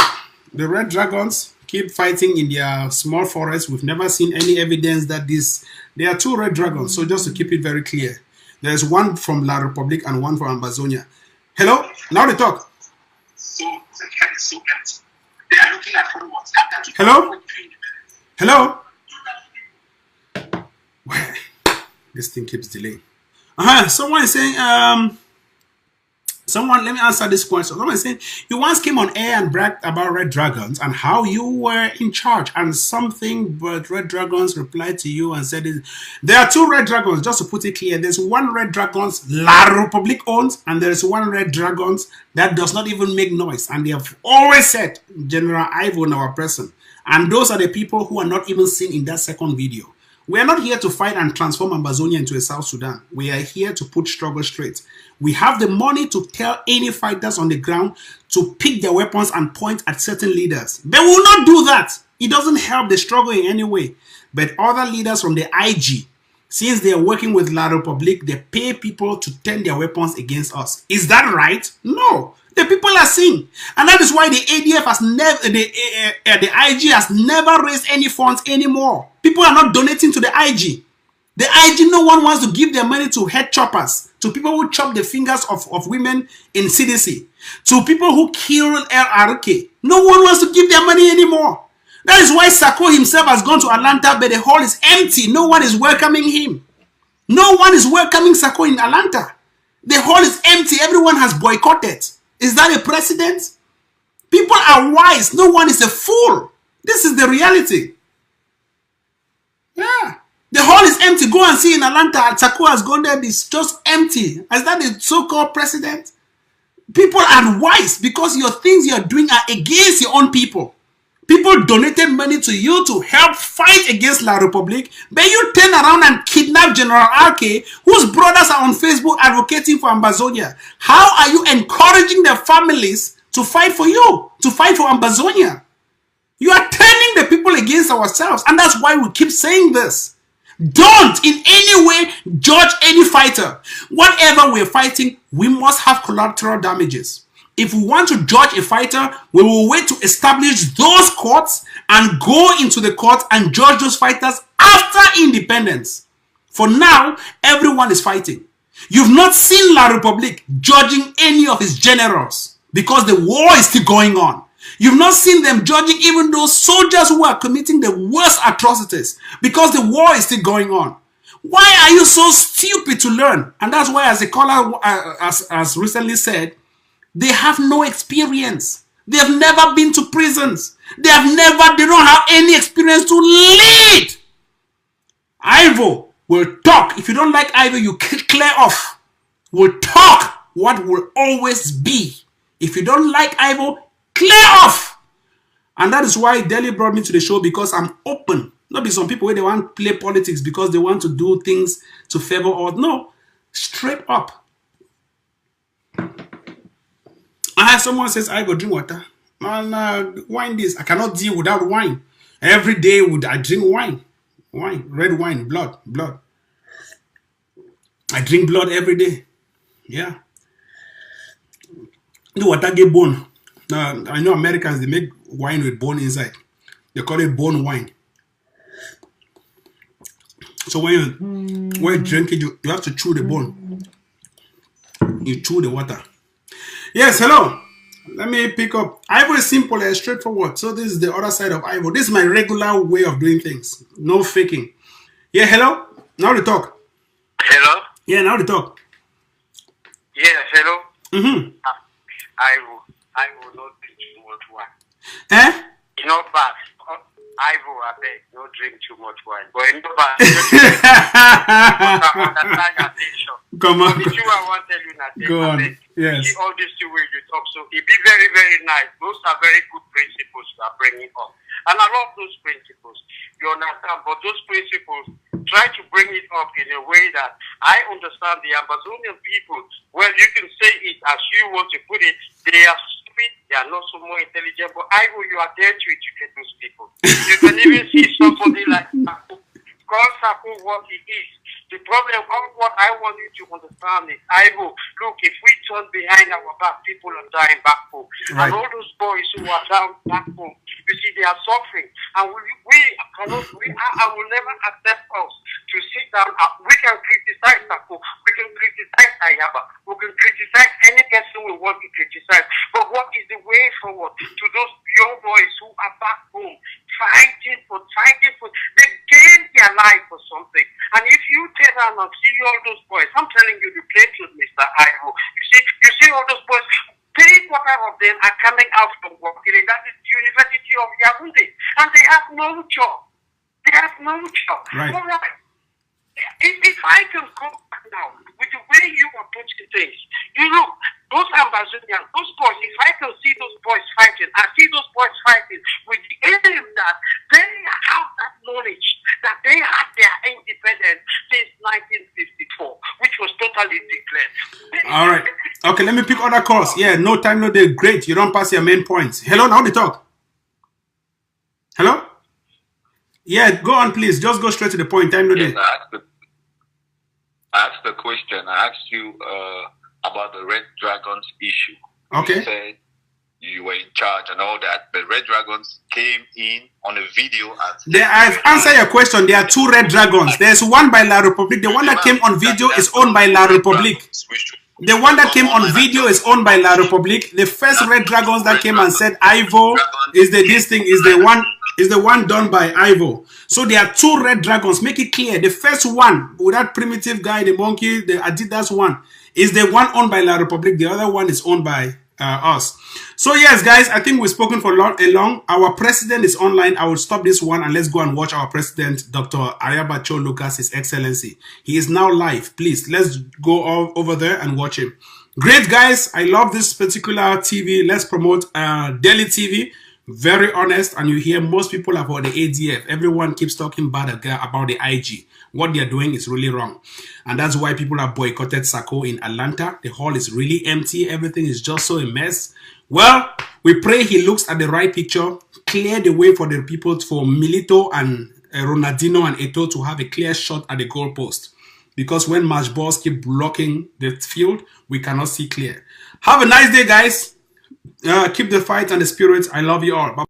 the Red Dragons keep fighting in their small forest. We've never seen any evidence that there are two Red Dragons. So just to keep it very clear. There's one from La Republique and one from Ambazonia. Hello? Now they talk. So the head is so empty. They Hello? Hello? Well, this thing keeps delaying. Someone is saying, let me answer this question. Someone is saying, you once came on air and bragged about Red Dragons and how you were in charge and something, but Red Dragons replied to you and said, there are two Red Dragons, just to put it clear. There's one Red Dragons La Republic owns, and there's one Red Dragons that does not even make noise. And they have always said, General Ivo, our person. And those are the people who are not even seen in that second video. We are not here to fight and transform Ambazonia into a South Sudan. We are here to put struggle straight. We have the money to tell any fighters on the ground to pick their weapons and point at certain leaders. They will not do that. It doesn't help the struggle in any way. But other leaders from the IG, since they are working with La Republique, they pay people to turn their weapons against us. Is that right? No. The people are seeing. And that is why the ADF has never, the IG has never raised any funds anymore. People are not donating to the IG. The IG, no one wants to give their money to head choppers, to people who chop the fingers of women in CDC, to people who kill LRK. No one wants to give their money anymore. That is why Sako himself has gone to Atlanta, but the hall is empty. No one is welcoming him. No one is welcoming Sako in Atlanta. The hall is empty. Everyone has boycotted. Is that a precedent? People are wise. No one is a fool. This is the reality. Yeah. The hall is empty. Go and see in Atlanta. Sako has gone there. It's just empty. Is that the so-called precedent? People are wise because your things you're doing are against your own people. People donated money to you to help fight against La Republique, but you turn around and kidnap General RK, whose brothers are on Facebook advocating for Ambazonia. How are you encouraging their families to fight for you, to fight for Ambazonia? You are turning the people against ourselves, and that's why we keep saying this. Don't in any way judge any fighter. Whatever we're fighting, we must have collateral damages. If we want to judge a fighter, we will wait to establish those courts and go into the court and judge those fighters after independence. For now, everyone is fighting. You've not seen La Republique judging any of his generals because the war is still going on. You've not seen them judging even those soldiers who are committing the worst atrocities because the war is still going on. Why are you so stupid to learn? And that's why, as a caller has recently said, they have no experience. They have never been to prisons. They don't have any experience to lead. Ivo will talk. If you don't like Ivo, you clear off. We'll talk what will always be. If you don't like Ivo, clear off. And that is why Delhi brought me to the show, because I'm open. Not be some people where they want to play politics because they want to do things to favor or no. Straight up. I have someone says, I go drink water. Man, wine this. I cannot deal without wine. Every day I drink wine. Wine, red wine, blood. I drink blood every day. Yeah. The water get bone. I know Americans, they make wine with bone inside. They call it bone wine. So when you drink it, you have to chew the bone. You chew the water. Yes, hello. Let me pick up. Ivo is simple and straightforward. So this is the other side of Ivo. This is my regular way of doing things. No faking. Yeah, hello? Now to talk. Hello? Yeah, now to talk. Yeah, hello? Mm-hmm. I will not drink too much wine. Eh? You know, but I beg, don't drink too much wine. But you know, but understand your attention. Come on. The two I want to tell you now. Go on. Yes. See all these two ways you talk. So it be very, very nice. Those are very good principles you are bringing up. And I love those principles. You understand? But those principles, try to bring it up in a way that I understand the Ambazonian people. Well, you can say it as you want to put it. They are stupid. They are not so more intelligent. But I will, you are there to educate those people. You can even see somebody like Saku. Call Saku what it is. The problem of what I want you to understand is, look, if we turn behind our back, people are dying back home. Right. And all those boys who are down back home, you see, they are suffering. And I will never accept us to sit down. We can criticize Sako, we can criticize Ayaba, we can criticize any person we want to criticize. But what is the way forward to those young boys who alive or something. And if you turn around and see all those boys, I'm telling you, the place with Mr. Ivo. You see all those boys. 3/4 of them are coming out from working, and that is the University of Yaoundé, and they have no job. They have no job. Right. All right. If I can go back now with the way you are putting things, you know, those Ambazonians, those boys, if I can see those boys fighting, I see those boys fighting with the aim that they have that knowledge that they had their independence since 1954, which was totally declared. All right. Okay, let me pick other calls. Yeah, no time, no day. Great. You don't pass your main points. Hello, now they talk. Hello? Yeah, go on, please. Just go straight to the point. Time, no day. I asked the question. I asked you about the Red Dragons issue. Okay. You said you were in charge and all that. The Red Dragons came in on a video. I've answered your question. There are 2 Red Dragons. There's one by La Republique. The one that came on video is owned by La Republique. The one that came on video is owned by La Republique. The first Red Dragons that came and said Ivo is the one done by Ivo. So there are 2 Red Dragons. Make it clear. The first one with that primitive guy, the monkey, the Adidas one, is the one owned by La Republique. The other one is owned by us. So yes, guys, I think we've spoken for long. Our president is online. I will stop this one and let's go and watch our president, Dr. Ayabacho Lucas, His Excellency. He is now live. Please, let's go over there and watch him. Great, guys. I love this particular TV. Let's promote Daily TV. Very honest, and you hear most people about the ADF. Everyone keeps talking bad about the IG. What they're doing is really wrong. And that's why people have boycotted Sako in Atlanta. The hall is really empty. Everything is just so a mess. Well, we pray he looks at the right picture, clear the way for the people, for Milito and Ronaldinho and Eto'o to have a clear shot at the goalpost. Because when match balls keep blocking the field, we cannot see clear. Have a nice day, guys. Keep the fight and the spirit. I love you all. Bye.